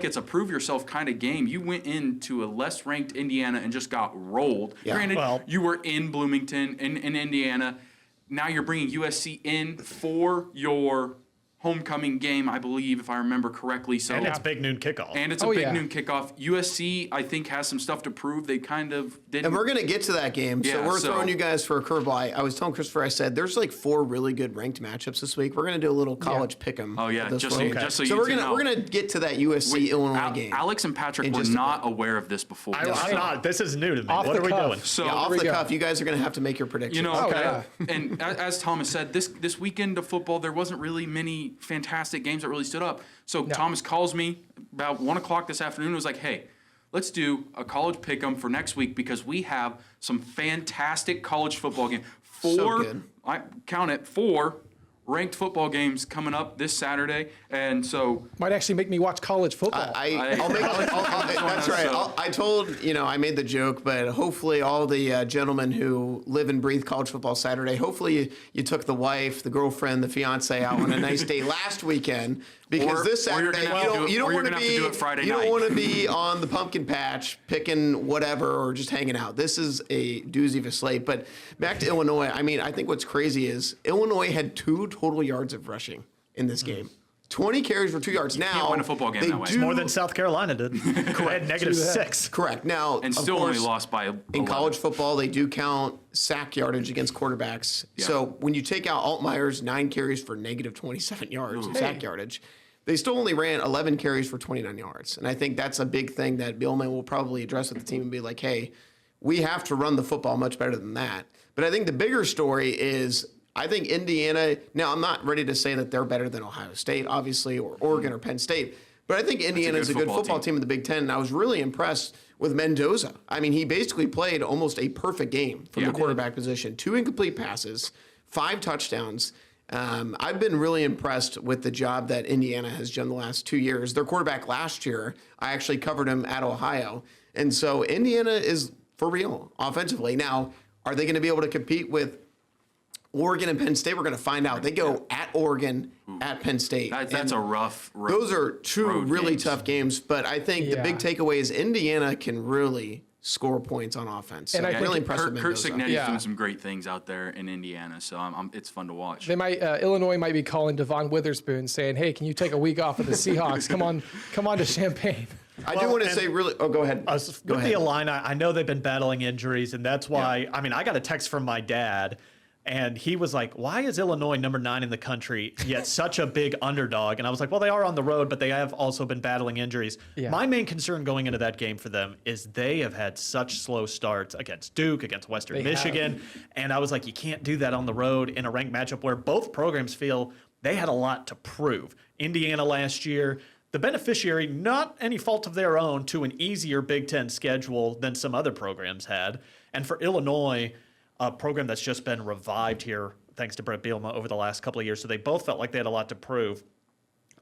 Speaker 1: it's a prove yourself kind of game. You went into a less ranked Indiana and just got rolled.
Speaker 2: Yeah.
Speaker 1: Granted,
Speaker 4: Well-
Speaker 1: you were in Bloomington in Indiana. Now you're bringing USC in for your homecoming game, I believe, if I remember correctly. So
Speaker 4: And it's big noon kickoff.
Speaker 1: and it's a
Speaker 5: Oh,
Speaker 1: big
Speaker 5: yeah.
Speaker 1: noon kickoff. USC, I think, has some stuff to prove. They kind of didn't.
Speaker 2: And we're going to get to that game. So
Speaker 1: Yeah,
Speaker 2: we're
Speaker 1: so-
Speaker 2: throwing you guys for a curveball. I was telling Christopher, I said, there's like 4 really good ranked matchups this week. We're going to do a little college pick'em.
Speaker 1: Oh, yeah,
Speaker 2: this
Speaker 1: just so
Speaker 2: week.
Speaker 1: just so
Speaker 2: So
Speaker 1: you
Speaker 2: we're
Speaker 1: two
Speaker 2: gonna
Speaker 1: know.
Speaker 2: we're gonna get to that USC Illinois game.
Speaker 1: Alex and Patrick
Speaker 2: in
Speaker 1: were
Speaker 2: just a
Speaker 1: not aware of this before.
Speaker 4: I'm not. This is new to me.
Speaker 5: Off
Speaker 4: What
Speaker 5: the
Speaker 4: are we
Speaker 5: cuff.
Speaker 4: doing?
Speaker 1: So
Speaker 2: Yeah, off
Speaker 5: Here we
Speaker 2: the
Speaker 5: go.
Speaker 2: cuff, you guys are gonna have to make your predictions.
Speaker 5: yeah.
Speaker 1: and as Thomas said, this weekend of football, there wasn't really many fantastic games that really stood up. So Thomas calls me about 1 o'clock this afternoon and was like, hey, let's do a college pick'em for next week because we have some fantastic college football games.
Speaker 2: good.
Speaker 1: I count it, 4 ranked football games coming up this Saturday. And so
Speaker 5: Might actually make me watch college football.
Speaker 2: I'll make. That's right. I told I made the joke, but hopefully all the gentlemen who live and breathe college football Saturday, hopefully you took the wife, the girlfriend, the fiance out on a nice day last weekend because
Speaker 1: Or-
Speaker 2: this
Speaker 1: or you're
Speaker 2: Saturday
Speaker 1: gonna have to do it-
Speaker 2: you
Speaker 1: or
Speaker 2: don't
Speaker 1: you're
Speaker 2: want to
Speaker 1: gonna have to
Speaker 2: be
Speaker 1: do it Friday
Speaker 2: you don't
Speaker 1: night.
Speaker 2: want to be on the pumpkin patch picking whatever or just hanging out. This is a doozy of a slate. But back to Illinois. I mean, I think what's crazy is Illinois had 2 total yards of rushing in this game. 20 carries for 2 yards. Now
Speaker 1: win a football game
Speaker 2: they
Speaker 1: that way.
Speaker 2: do-
Speaker 4: More than South Carolina did. Correct. -6.
Speaker 2: Correct. Now,
Speaker 1: and
Speaker 2: of
Speaker 1: still
Speaker 2: course,
Speaker 1: only lost by 11.
Speaker 2: in college football, they do count sack yardage against quarterbacks.
Speaker 1: Yeah.
Speaker 2: So when you take out Altmaier's 9 carries for negative 27 yards of sack yardage, they still only ran 11 carries for 29 yards. And I think that's a big thing that Billman will probably address with the team and be like, hey, we have to run the football much better than that. But I think the bigger story is I think Indiana, now I'm not ready to say that they're better than Ohio State, obviously, or Oregon or Penn State, but I think Indiana is a good football team in the Big Ten, and I was really impressed with Mendoza. I mean, he basically played almost a perfect game from the quarterback position. 2 incomplete passes, 5 touchdowns. I've been really impressed with the job that Indiana has done the last 2 years. Their quarterback last year, I actually covered him at Ohio. And so Indiana is for real offensively. Now, are they going to be able to compete with Oregon and Penn State? We're going to find out. They go at Oregon, at Penn State.
Speaker 1: That's
Speaker 2: And
Speaker 1: a rough road.
Speaker 2: those are 2
Speaker 1: road
Speaker 2: really
Speaker 1: games.
Speaker 2: tough games. But I think the big takeaway is Indiana can really score points on offense. So
Speaker 5: And I
Speaker 2: I'm
Speaker 5: think
Speaker 2: really impressed
Speaker 1: Kurt
Speaker 2: with Mendoza.
Speaker 1: Signetti's
Speaker 5: Yeah.
Speaker 1: doing some great things out there in Indiana, so it's fun to watch.
Speaker 5: They might Illinois might be calling Devon Witherspoon saying, "Hey, can you take a week off of the Seahawks? Come on to Champaign."
Speaker 2: I do want to say really. Oh, go ahead.
Speaker 4: With
Speaker 2: Go
Speaker 4: the
Speaker 2: ahead.
Speaker 4: Illini, I know they've been battling injuries, and that's why. I mean, I got a text from my dad, and he was like, "Why is Illinois number 9 in the country yet such a big underdog?" And I was like, "Well, they are on the road, but they have also been battling injuries."
Speaker 5: Yeah.
Speaker 4: My main concern going into that game for them is they have had such slow starts against Duke, against Western
Speaker 5: They
Speaker 4: Michigan, and I was like, you can't do that on the road in a ranked matchup where both programs feel they had a lot to prove. Indiana last year, the beneficiary, not any fault of their own, to an easier Big Ten schedule than some other programs had. And for Illinois, a program that's just been revived here, thanks to Brett Bielema over the last couple of years. So they both felt like they had a lot to prove.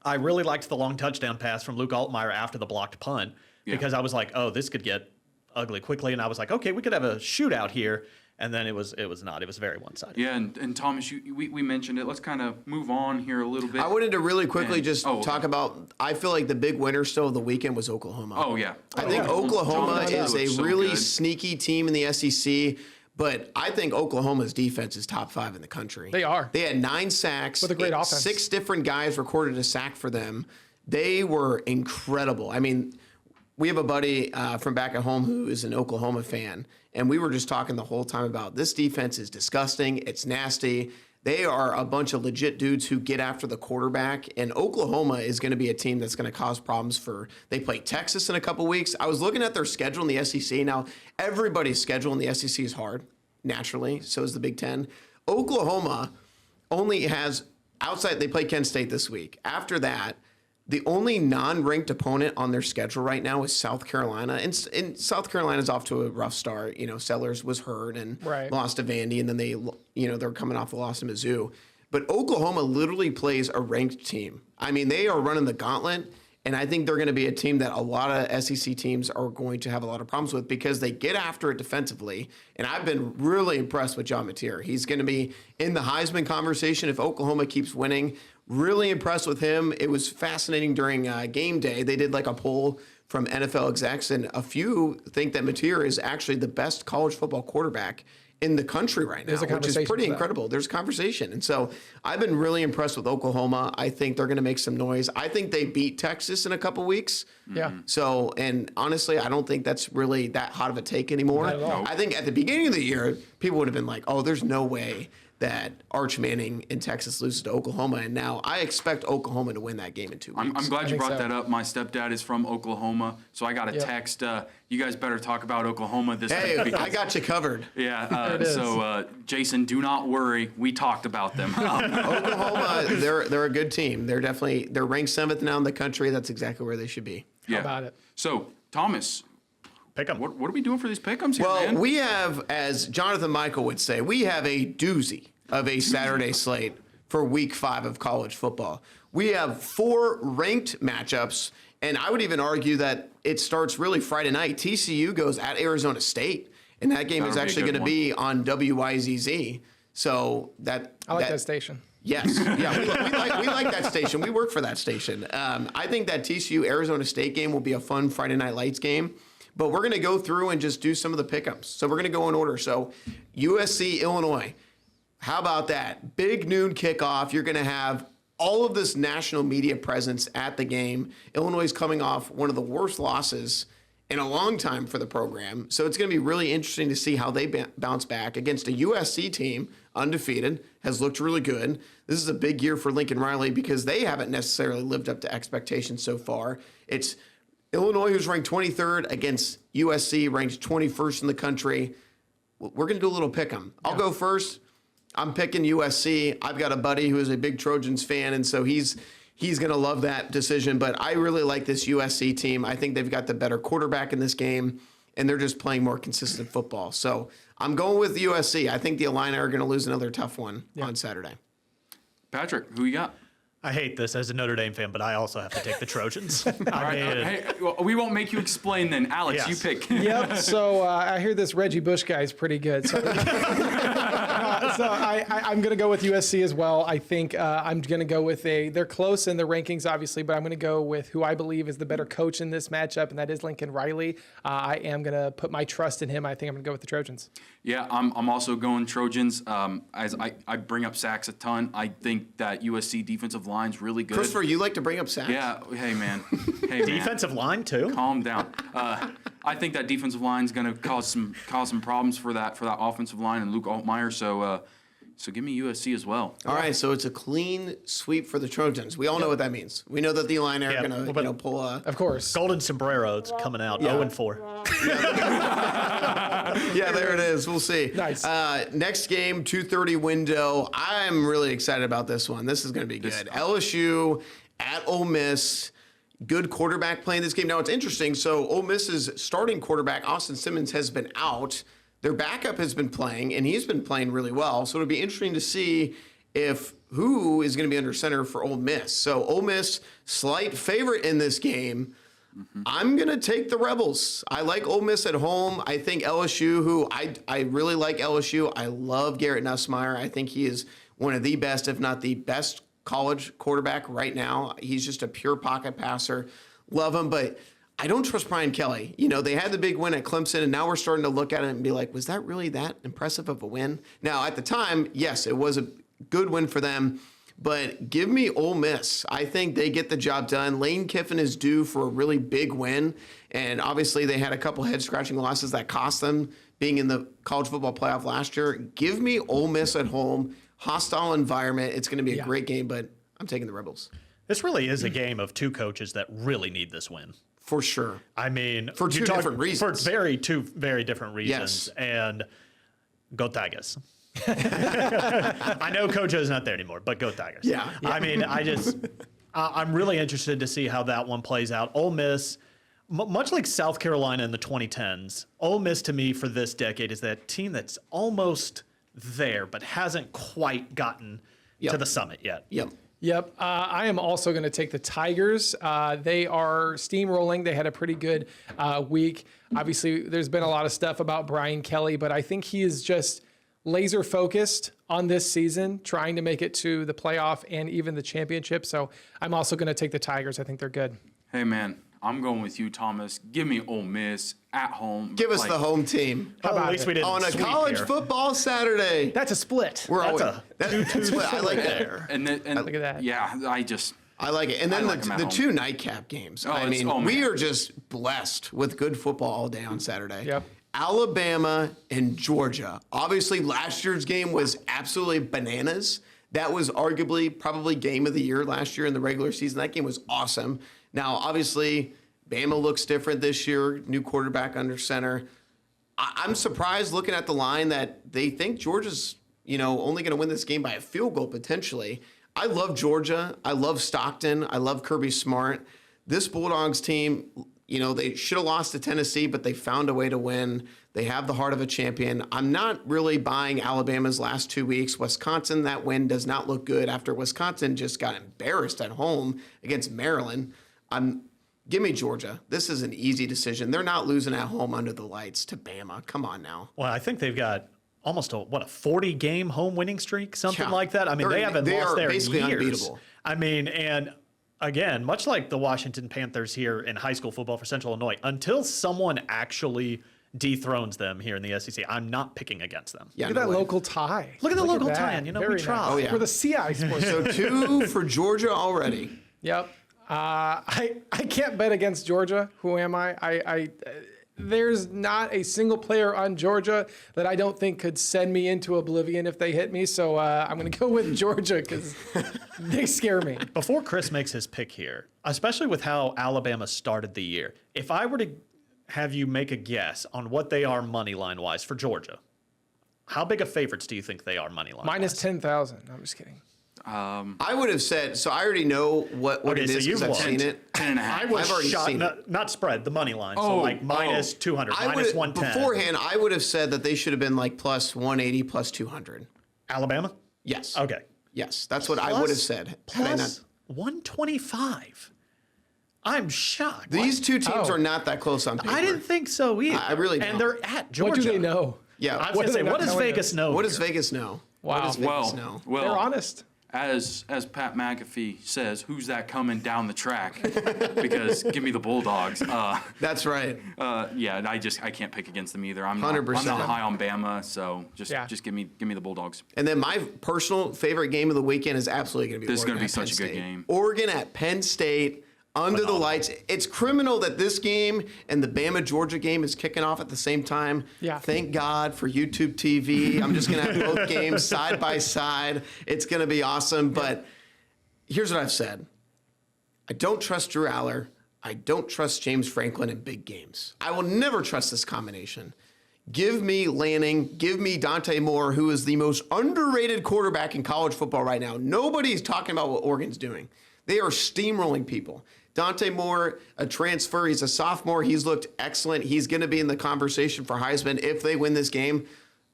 Speaker 4: I really liked the long touchdown pass from Luke Altmaier after the blocked punt because I was like, oh, this could get ugly quickly. And I was like, okay, we could have a shootout here. And then it was not. It was very one-sided.
Speaker 1: Yeah, and Thomas, we mentioned it. Let's kind of move on here a little bit.
Speaker 2: I wanted to really quickly
Speaker 1: And-
Speaker 2: just
Speaker 1: oh,
Speaker 2: talk about. I feel like the big winner still of the weekend was Oklahoma.
Speaker 1: Oh yeah,
Speaker 2: I think
Speaker 5: yeah.
Speaker 2: Oklahoma
Speaker 1: John
Speaker 2: is
Speaker 1: Madden
Speaker 2: a
Speaker 1: looks so
Speaker 2: really
Speaker 1: good.
Speaker 2: sneaky team in the SEC. But I think Oklahoma's defense is top 5 in the country.
Speaker 5: They are.
Speaker 2: They had 9 sacks.
Speaker 5: With a great offense.
Speaker 2: 6 different guys recorded a sack for them. They were incredible. I mean, we have a buddy from back at home who is an Oklahoma fan, and we were just talking the whole time about this defense is disgusting. It's nasty. They are a bunch of legit dudes who get after the quarterback, and Oklahoma is going to be a team that's going to cause problems they play Texas in a couple weeks. I was looking at their schedule in the SEC. Now, everybody's schedule in the SEC is hard, naturally. So is the Big Ten. Oklahoma only has, outside, they play Kent State this week. After that, the only non-ranked opponent on their schedule right now is South Carolina. And South Carolina's off to a rough start. You know, Sellers was hurt and lost to Vandy, and then they're coming off the loss to Mizzou. But Oklahoma literally plays a ranked team. I mean, they are running the gauntlet, and I think they're going to be a team that a lot of SEC teams are going to have a lot of problems with because they get after it defensively. And I've been really impressed with John Mateer. He's going to be in the Heisman conversation if Oklahoma keeps winning. Really impressed with him. It was fascinating during game day. They did like a poll from NFL execs, and a few think that Mateer is actually the best college football quarterback in the country right now, which is pretty incredible. There's a conversation. And so I've been really impressed with Oklahoma. I think they're going to make some noise. I think they beat Texas in a couple weeks.
Speaker 5: Yeah.
Speaker 2: So, and honestly, I don't think that's really that hot of a take anymore.
Speaker 5: Not at all.
Speaker 2: I think at the beginning of the year, people would have been like, oh, there's no way that Arch Manning in Texas loses to Oklahoma. And now I expect Oklahoma to win that game in 2 weeks.
Speaker 1: I'm glad you
Speaker 5: think
Speaker 1: brought
Speaker 5: so.
Speaker 1: that up. My stepdad is from Oklahoma, so I got a text. You guys better talk about Oklahoma this week.
Speaker 2: Hey,
Speaker 1: because-
Speaker 2: I got you covered.
Speaker 1: Yeah.
Speaker 5: it is.
Speaker 1: So, Jason, do not worry. We talked about them.
Speaker 2: Oklahoma, they're a good team. They're ranked 7th now in the country. That's exactly where they should be.
Speaker 1: Yeah.
Speaker 5: about it?
Speaker 1: So, Thomas,
Speaker 4: Pick 'em.
Speaker 1: what are we doing for these pick'ems here,
Speaker 2: Well,
Speaker 1: man?
Speaker 2: we have, as Jonathan Michael would say, we have a doozy of a Saturday slate for week 5 of college football. We have 4 ranked matchups, and I would even argue that it starts really Friday night. TCU goes at Arizona State, and that game is
Speaker 1: That'll be a
Speaker 2: actually
Speaker 1: good
Speaker 2: going to be on WYZZ. So
Speaker 5: I like that station.
Speaker 2: Yes, yeah, we like that station. We work for that station. I think that TCU Arizona State game will be a fun Friday Night Lights game. But we're going to go through and just do some of the pickups. So we're going to go in order. So USC Illinois. How about that? Big noon kickoff. You're going to have all of this national media presence at the game. Illinois is coming off one of the worst losses in a long time for the program. So it's going to be really interesting to see how they bounce back against a USC team, undefeated, has looked really good. This is a big year for Lincoln Riley because they haven't necessarily lived up to expectations so far. It's Illinois, who's ranked 23rd, against USC, ranked 21st in the country. We're going to do a little pick 'em. I'll go first. I'm picking USC. I've got a buddy who is a big Trojans fan, and so he's going to love that decision. But I really like this USC team. I think they've got the better quarterback in this game, and they're just playing more consistent football. So I'm going with USC. I think the Illini are going to lose another tough one on Saturday.
Speaker 1: Patrick, who you got?
Speaker 4: I hate this as a Notre Dame fan, but I also have to take the Trojans. I mean,
Speaker 1: Hey, well, we won't make you explain then. Alex,
Speaker 4: Yes.
Speaker 1: you pick.
Speaker 5: Yep. So I hear this Reggie Bush guy is pretty good. So, I'm going to go with USC as well. I think I'm going to go with they're close in the rankings, obviously, but I'm going to go with who I believe is the better coach in this matchup, and that is Lincoln Riley. I am going to put my trust in him. I think I'm going to go with the Trojans.
Speaker 1: Yeah, I'm also going Trojans. As I bring up sacks a ton. I think that USC defensive line's really good.
Speaker 2: Christopher, you like to bring up sacks?
Speaker 1: Yeah. Hey, man. Hey, man.
Speaker 4: defensive line too.
Speaker 1: Calm down. I think that defensive line's going to cause some problems for that offensive line and Luke Altmaier. So give me USC as well.
Speaker 2: All right, so it's a clean sweep for the Trojans. We all know what that means. We know that the Illini are
Speaker 4: Yeah,
Speaker 2: going
Speaker 4: but-
Speaker 2: to pull a.
Speaker 5: Of course.
Speaker 4: Golden sombreros coming out 0-4.
Speaker 2: Yeah, there it is. We'll see.
Speaker 5: Nice.
Speaker 2: Next game, 2:30 window. I'm really excited about this one. This is going to be good. LSU at Ole Miss. Good quarterback playing this game. Now, it's interesting. So Ole Miss's starting quarterback, Austin Simmons, has been out. Their backup has been playing, and he's been playing really well. So it'll be interesting to see who is going to be under center for Ole Miss. So Ole Miss, slight favorite in this game. I'm going to take the Rebels. I like Ole Miss at home. I think LSU, who I really like LSU. I love Garrett Nussmeier. I think he is one of the best, if not the best, college quarterback right now. He's just a pure pocket passer. Love him, but I don't trust Brian Kelly. They had the big win at Clemson, and now we're starting to look at it and be like, was that really that impressive of a win? Now, at the time, yes, it was a good win for them, but give me Ole Miss. I think they get the job done. Lane Kiffin is due for a really big win, and obviously they had a couple head-scratching losses that cost them being in the college football playoff last year. Give me Ole Miss at home, hostile environment. It's going to be a great game, but I'm taking the Rebels.
Speaker 4: This really is a game of two coaches that really need this win.
Speaker 2: For sure.
Speaker 4: I mean,
Speaker 2: For two different reasons.
Speaker 4: For two very different reasons.
Speaker 2: Yes.
Speaker 4: And go Tigers. I know Coach O's not there anymore, but go Tigers.
Speaker 2: Yeah.
Speaker 4: I mean, I'm really interested to see how that one plays out. Ole Miss, much like South Carolina in the 2010s, Ole Miss to me for this decade is that team that's almost there, but hasn't quite gotten to the summit yet.
Speaker 5: Yep. I am also going to take the Tigers. They are steamrolling. They had a pretty good week. Obviously, there's been a lot of stuff about Brian Kelly, but I think he is just laser focused on this season, trying to make it to the playoff and even the championship. So I'm also going to take the Tigers. I think they're good.
Speaker 1: Hey, man, I'm going with you, Thomas. Give me Ole Miss at home.
Speaker 2: Give us the home team.
Speaker 4: Well, at least we didn't
Speaker 2: On a
Speaker 4: sweep
Speaker 2: college
Speaker 4: here.
Speaker 2: football Saturday.
Speaker 5: That's a split.
Speaker 2: We're
Speaker 4: That's
Speaker 2: always, that's what I like that.
Speaker 1: And
Speaker 5: Look at that.
Speaker 1: Yeah,
Speaker 2: I like it. And then
Speaker 1: I like 'em at
Speaker 2: the
Speaker 1: home.
Speaker 2: two nightcap games. I
Speaker 1: it's-
Speaker 2: mean,
Speaker 1: oh,
Speaker 2: we
Speaker 1: man.
Speaker 2: are just blessed with good football all day on Saturday.
Speaker 5: Yep.
Speaker 2: Alabama and Georgia. Obviously, last year's game was absolutely bananas. That was arguably probably game of the year last year in the regular season. That game was awesome. Now, obviously, Bama looks different this year. New quarterback under center. I'm surprised looking at the line that they think Georgia's, only going to win this game by a field goal potentially. I love Georgia. I love Stockton. I love Kirby Smart. This Bulldogs team, they should have lost to Tennessee, but they found a way to win. They have the heart of a champion. I'm not really buying Alabama's last 2 weeks. Wisconsin, that win does not look good after Wisconsin just got embarrassed at home against Maryland. Give me Georgia. This is an easy decision. They're not losing at home under the lights to Bama. Come on now.
Speaker 4: Well, I think they've got almost a 40-game home winning streak, something
Speaker 2: Yeah.
Speaker 4: like that. I mean, they haven't
Speaker 2: They
Speaker 4: lost
Speaker 2: are
Speaker 4: there in
Speaker 2: basically
Speaker 4: years.
Speaker 2: unbeatable.
Speaker 4: I mean, and again, much like the Washington Panthers here in high school football for Central Illinois, until someone actually dethrones them here in the SEC, I'm not picking against them.
Speaker 2: Yeah,
Speaker 5: Look at
Speaker 2: no
Speaker 5: that
Speaker 2: way.
Speaker 5: local tie.
Speaker 4: Look at the local
Speaker 5: that.
Speaker 4: tie-in. You know, we
Speaker 5: Very
Speaker 4: try.
Speaker 5: nice.
Speaker 4: Oh,
Speaker 2: yeah.
Speaker 5: We're the CI sports.
Speaker 2: So 2 for Georgia already.
Speaker 5: Yep. I can't bet against Georgia. Who am I? There's not a single player on Georgia that I don't think could send me into oblivion if they hit me. So I'm going to go with Georgia because they scare me.
Speaker 4: Before Chris makes his pick here, especially with how Alabama started the year, if I were to have you make a guess on what they are money line wise for Georgia, how big of favorites do you think they are money line?
Speaker 5: Minus 10,000. No, I'm just kidding.
Speaker 2: I would have said, so I already know what
Speaker 4: Okay,
Speaker 2: it
Speaker 4: so
Speaker 2: is
Speaker 4: you've
Speaker 2: because I've
Speaker 4: won.
Speaker 2: seen it.
Speaker 1: 10.5.
Speaker 4: I was
Speaker 2: I've already
Speaker 4: shot,
Speaker 2: seen
Speaker 4: not spread, the money line. So
Speaker 1: Oh,
Speaker 4: like minus 200,
Speaker 2: I
Speaker 4: minus
Speaker 2: would
Speaker 4: 110.
Speaker 2: beforehand, I would have said that they should have been like plus 180, plus 200.
Speaker 4: Alabama?
Speaker 2: Yes.
Speaker 4: Okay.
Speaker 2: Yes, that's what I would have said. Had I
Speaker 4: Plus 125. I'm shocked.
Speaker 2: These two teams
Speaker 5: Oh.
Speaker 2: are not that close on paper.
Speaker 4: I didn't think so either.
Speaker 2: I really
Speaker 4: And
Speaker 2: don't.
Speaker 4: they're at Georgia.
Speaker 5: What do they know?
Speaker 2: Yeah.
Speaker 4: I was
Speaker 2: What,
Speaker 4: going to say,
Speaker 5: are they
Speaker 4: what
Speaker 5: not
Speaker 4: does
Speaker 5: telling
Speaker 4: Vegas
Speaker 5: us?
Speaker 4: know?
Speaker 2: what does
Speaker 4: here?
Speaker 2: Vegas know?
Speaker 5: Wow.
Speaker 2: What does Vegas know?
Speaker 1: Well,
Speaker 5: They're honest.
Speaker 1: as Pat McAfee says, who's that coming down the track? Because give me the Bulldogs.
Speaker 2: That's right.
Speaker 1: Yeah, I can't pick against them either. I'm
Speaker 2: 100%.
Speaker 1: not high on Bama, so just
Speaker 5: Yeah.
Speaker 1: give me the Bulldogs.
Speaker 2: And then my personal favorite game of the weekend is absolutely going to be
Speaker 1: This is
Speaker 2: Oregon
Speaker 1: gonna be
Speaker 2: at
Speaker 1: such
Speaker 2: Penn
Speaker 1: a good
Speaker 2: State.
Speaker 1: game.
Speaker 2: Oregon at Penn State. Under the lights. It's criminal that this game and the Bama-Georgia game is kicking off at the same time.
Speaker 5: Yeah.
Speaker 2: Thank God for YouTube TV. I'm just going to have both games side by side. It's going to be awesome. But here's what I've said. I don't trust Drew Aller. I don't trust James Franklin in big games. I will never trust this combination. Give me Lanning. Give me Dante Moore, who is the most underrated quarterback in college football right now. Nobody's talking about what Oregon's doing. They are steamrolling people. Dante Moore, a transfer. He's a sophomore. He's looked excellent. He's going to be in the conversation for Heisman if they win this game.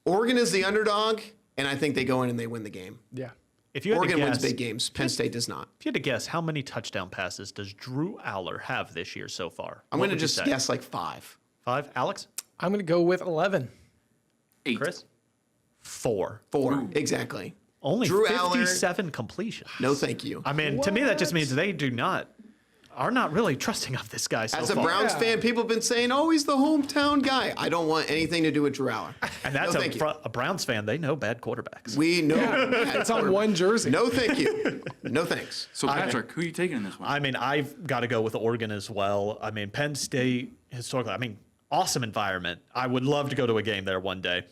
Speaker 2: Oregon is the underdog, and I think they go in and they win the game.
Speaker 5: Yeah.
Speaker 4: If you had
Speaker 2: Oregon
Speaker 4: to
Speaker 2: wins
Speaker 4: guess,
Speaker 2: big games. Penn State does not.
Speaker 4: If you had to guess, how many touchdown passes does Drew Aller have this year so far?
Speaker 2: I'm
Speaker 4: What
Speaker 2: going to
Speaker 4: would you
Speaker 2: just
Speaker 4: say?
Speaker 2: guess like 5.
Speaker 4: 5. Alex?
Speaker 5: I'm going to go with 11.
Speaker 1: 8.
Speaker 4: Chris? 4.
Speaker 2: 4. Exactly.
Speaker 4: Only
Speaker 2: Drew Aller-
Speaker 4: 57 completions.
Speaker 2: No, thank you.
Speaker 4: I mean, to me, that just means they do not. are not really trusting of this guy so
Speaker 2: As a
Speaker 4: far.
Speaker 2: Browns fan, people have been saying, "Oh, he's the hometown guy." I don't want anything to do with Drew Aller.
Speaker 4: And that's
Speaker 2: no, thank you.
Speaker 4: a Browns fan. They know bad quarterbacks.
Speaker 2: We know.
Speaker 5: It's on one jersey.
Speaker 2: No, thank you. No thanks.
Speaker 1: So Patrick, who are you taking in this one?
Speaker 4: I mean, I've got to go with Oregon as well. I mean, Penn State historically, I mean, awesome environment. I would love to go to a game there one day.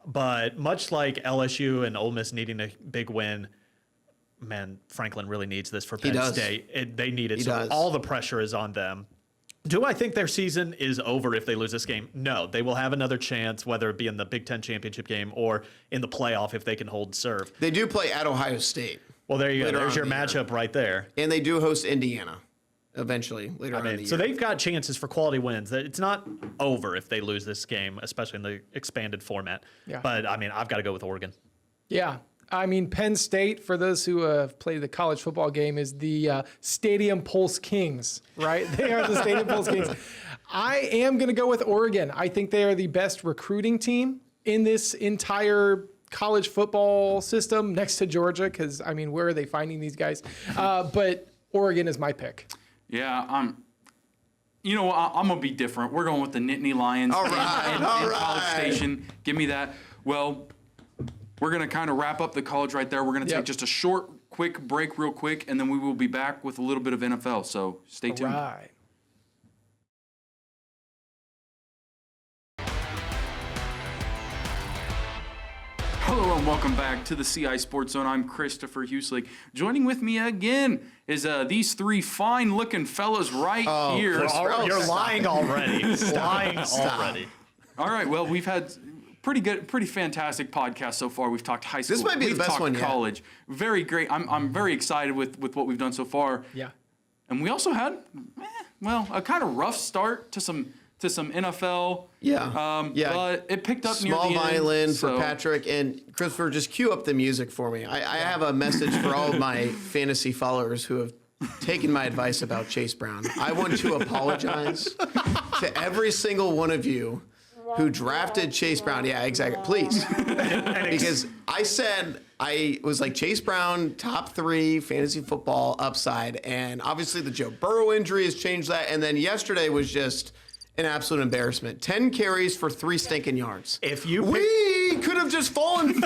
Speaker 4: But much like LSU and Ole Miss needing a big win, man, Franklin really needs this for Penn
Speaker 2: does.
Speaker 4: State. They need it.
Speaker 2: He
Speaker 4: So
Speaker 2: does.
Speaker 4: all the pressure is on them. Do I think their season is over if they lose this game? No. They will have another chance, whether it be in the Big Ten championship game or in the playoff if they can hold serve.
Speaker 2: They do play at Ohio State,
Speaker 4: Well, there you go.
Speaker 2: Later
Speaker 4: There's
Speaker 2: on
Speaker 4: your
Speaker 2: in the year.
Speaker 4: matchup right there.
Speaker 2: and they do host Indiana eventually later on in the
Speaker 4: So
Speaker 2: year.
Speaker 4: they've got chances for quality wins. It's not over if they lose this game, especially in the expanded format.
Speaker 5: Yeah.
Speaker 4: But I mean, I've got to go with Oregon.
Speaker 5: Yeah. I mean, Penn State, for those who have played the college football game, is the Stadium Pulse Kings, right? They are the Stadium Pulse Kings. I am going to go with Oregon. I think they are the best recruiting team in this entire college football system next to Georgia, because, I mean, where are they finding these guys? But Oregon is my pick.
Speaker 1: Yeah, you know, I'm gonna be different. We're going with the Nittany Lions.
Speaker 2: All right,
Speaker 1: in
Speaker 2: all
Speaker 1: College
Speaker 2: right.
Speaker 1: Station. Give me that. Well, we're gonna kind of wrap up the college right there. We're gonna
Speaker 5: Yep.
Speaker 1: take just a short, quick break, real quick, and then we will be back with a little bit of NFL. So stay tuned.
Speaker 5: Right.
Speaker 1: Hello and welcome back to the CI Sports Zone. I'm Christopher Huslick. Joining with me again is these three fine-looking fellas right here.
Speaker 4: You're lying already. Lying already.
Speaker 1: All right. Well, we've had pretty fantastic podcast so far. We've talked high school.
Speaker 2: This might be the
Speaker 1: we've
Speaker 2: best
Speaker 1: talked
Speaker 2: one yet.
Speaker 1: college. Very great. I'm very excited with what we've done so far.
Speaker 5: Yeah.
Speaker 1: And we also had, a kind of rough start to some NFL.
Speaker 2: Yeah. Yeah.
Speaker 1: But it picked up
Speaker 2: Small
Speaker 1: near the end.
Speaker 2: violin for
Speaker 1: so-
Speaker 2: Patrick, and Christopher, just cue up the music for me. I have a message for all of my fantasy followers who have taken my advice about Chase Brown. I want to apologize to every single one of you who drafted Chase Brown. Yeah, exactly. Please. Because I said I was like Chase Brown, top 3 fantasy football upside. And obviously the Joe Burrow injury has changed that. And then yesterday was just an absolute embarrassment. 10 carries for 3 stinking yards.
Speaker 4: If you
Speaker 2: We could have just fallen 4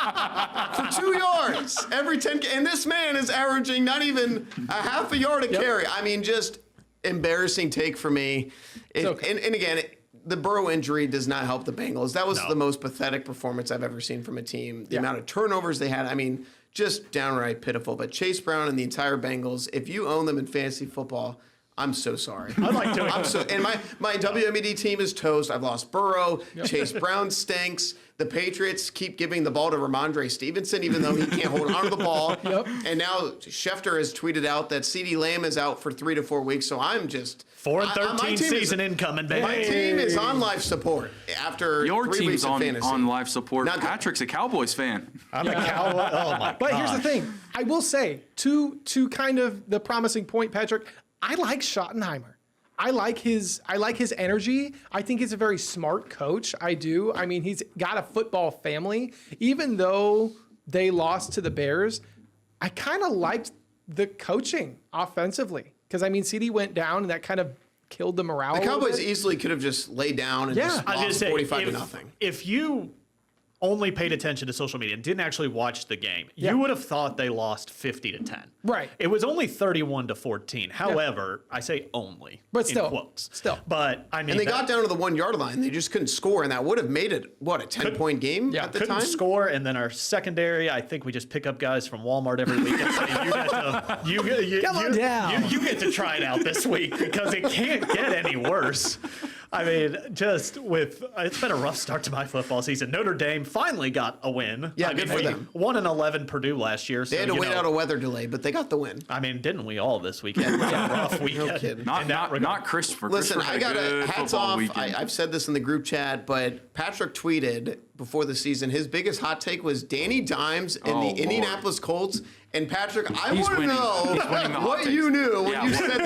Speaker 2: for 2 yards every 10. And this man is averaging not even a half a yard a carry. I mean, just embarrassing take for me.
Speaker 5: okay.
Speaker 2: And again, the Burrow injury does not help the Bengals. That was the most pathetic performance I've ever seen from a team. The amount of turnovers they had, I mean, just downright pitiful. But Chase Brown and the entire Bengals, if you own them in fantasy football, I'm so sorry.
Speaker 4: I'd like to.
Speaker 2: And my WMED team is toast. I've lost Burrow. Chase Brown stinks. The Patriots keep giving the ball to Ramondre Stevenson, even though he can't hold on to the ball.
Speaker 5: Yep.
Speaker 2: And now Schefter has tweeted out that CeeDee Lamb is out for 3 to 4 weeks. So I'm just
Speaker 4: 4-13
Speaker 2: team
Speaker 4: season incoming, baby.
Speaker 2: My team is on life support after
Speaker 1: Your
Speaker 2: 3
Speaker 1: team's
Speaker 2: weeks of fantasy.
Speaker 1: on life support.
Speaker 2: Now-
Speaker 1: Patrick's a Cowboys fan.
Speaker 4: I'm a Cowboy. Oh my
Speaker 5: But here's the
Speaker 4: gosh.
Speaker 5: thing. I will say, to kind of the promising point, Patrick, I like Schottenheimer. I like his energy. I think he's a very smart coach. I do. I mean, he's got a football family. Even though they lost to the Bears, I kind of liked the coaching offensively. Because, I mean, CD went down, and that kind of killed the morale.
Speaker 2: The
Speaker 5: a little
Speaker 2: Cowboys
Speaker 5: bit.
Speaker 2: easily could have just laid down and
Speaker 5: Yeah.
Speaker 2: just
Speaker 4: I was
Speaker 2: lost
Speaker 4: gonna say,
Speaker 2: 45 to nothing.
Speaker 4: If you only paid attention to social media and didn't actually watch the game,
Speaker 5: Yeah.
Speaker 4: you would have thought they lost 50-10.
Speaker 5: Right.
Speaker 4: It was only 31-14. However, I say only.
Speaker 5: But
Speaker 4: in
Speaker 5: still,
Speaker 4: quotes.
Speaker 5: still.
Speaker 4: But I mean,
Speaker 2: And they got down to the 1 yard line. They just couldn't score, and that would have made it, a 10-point game
Speaker 5: Yeah,
Speaker 2: at the
Speaker 4: couldn't
Speaker 2: time?
Speaker 4: score, and then our secondary, I think we just pick up guys from Walmart every week and say,
Speaker 5: Come on down.
Speaker 4: you get to try it out this week because it can't get any worse. I mean, it's been a rough start to my football season. Notre Dame finally got a win.
Speaker 2: Yeah,
Speaker 4: I
Speaker 2: good
Speaker 4: mean,
Speaker 2: for
Speaker 4: we
Speaker 2: them.
Speaker 4: 1-11 Purdue last year. So,
Speaker 2: They had to
Speaker 4: you
Speaker 2: wait
Speaker 4: know,
Speaker 2: out a weather delay, but they got the win.
Speaker 4: I mean, didn't we all this weekend? It was a rough weekend.
Speaker 2: kidding.
Speaker 4: in that regard.
Speaker 1: Not Christopher.
Speaker 2: Listen,
Speaker 1: Christopher
Speaker 2: I
Speaker 1: had
Speaker 2: got
Speaker 1: a good
Speaker 2: hats
Speaker 1: football
Speaker 2: off.
Speaker 1: weekend.
Speaker 2: I've said this in the group chat, but Patrick tweeted before the season. His biggest hot take was Danny Dimes and
Speaker 1: Oh,
Speaker 2: the
Speaker 1: Lord.
Speaker 2: Indianapolis Colts. And Patrick, I
Speaker 1: He's
Speaker 2: want to
Speaker 1: winning.
Speaker 2: know
Speaker 1: He's winning the hot
Speaker 2: what
Speaker 1: takes.
Speaker 2: you knew when
Speaker 1: Yeah,
Speaker 2: you
Speaker 1: what-
Speaker 2: said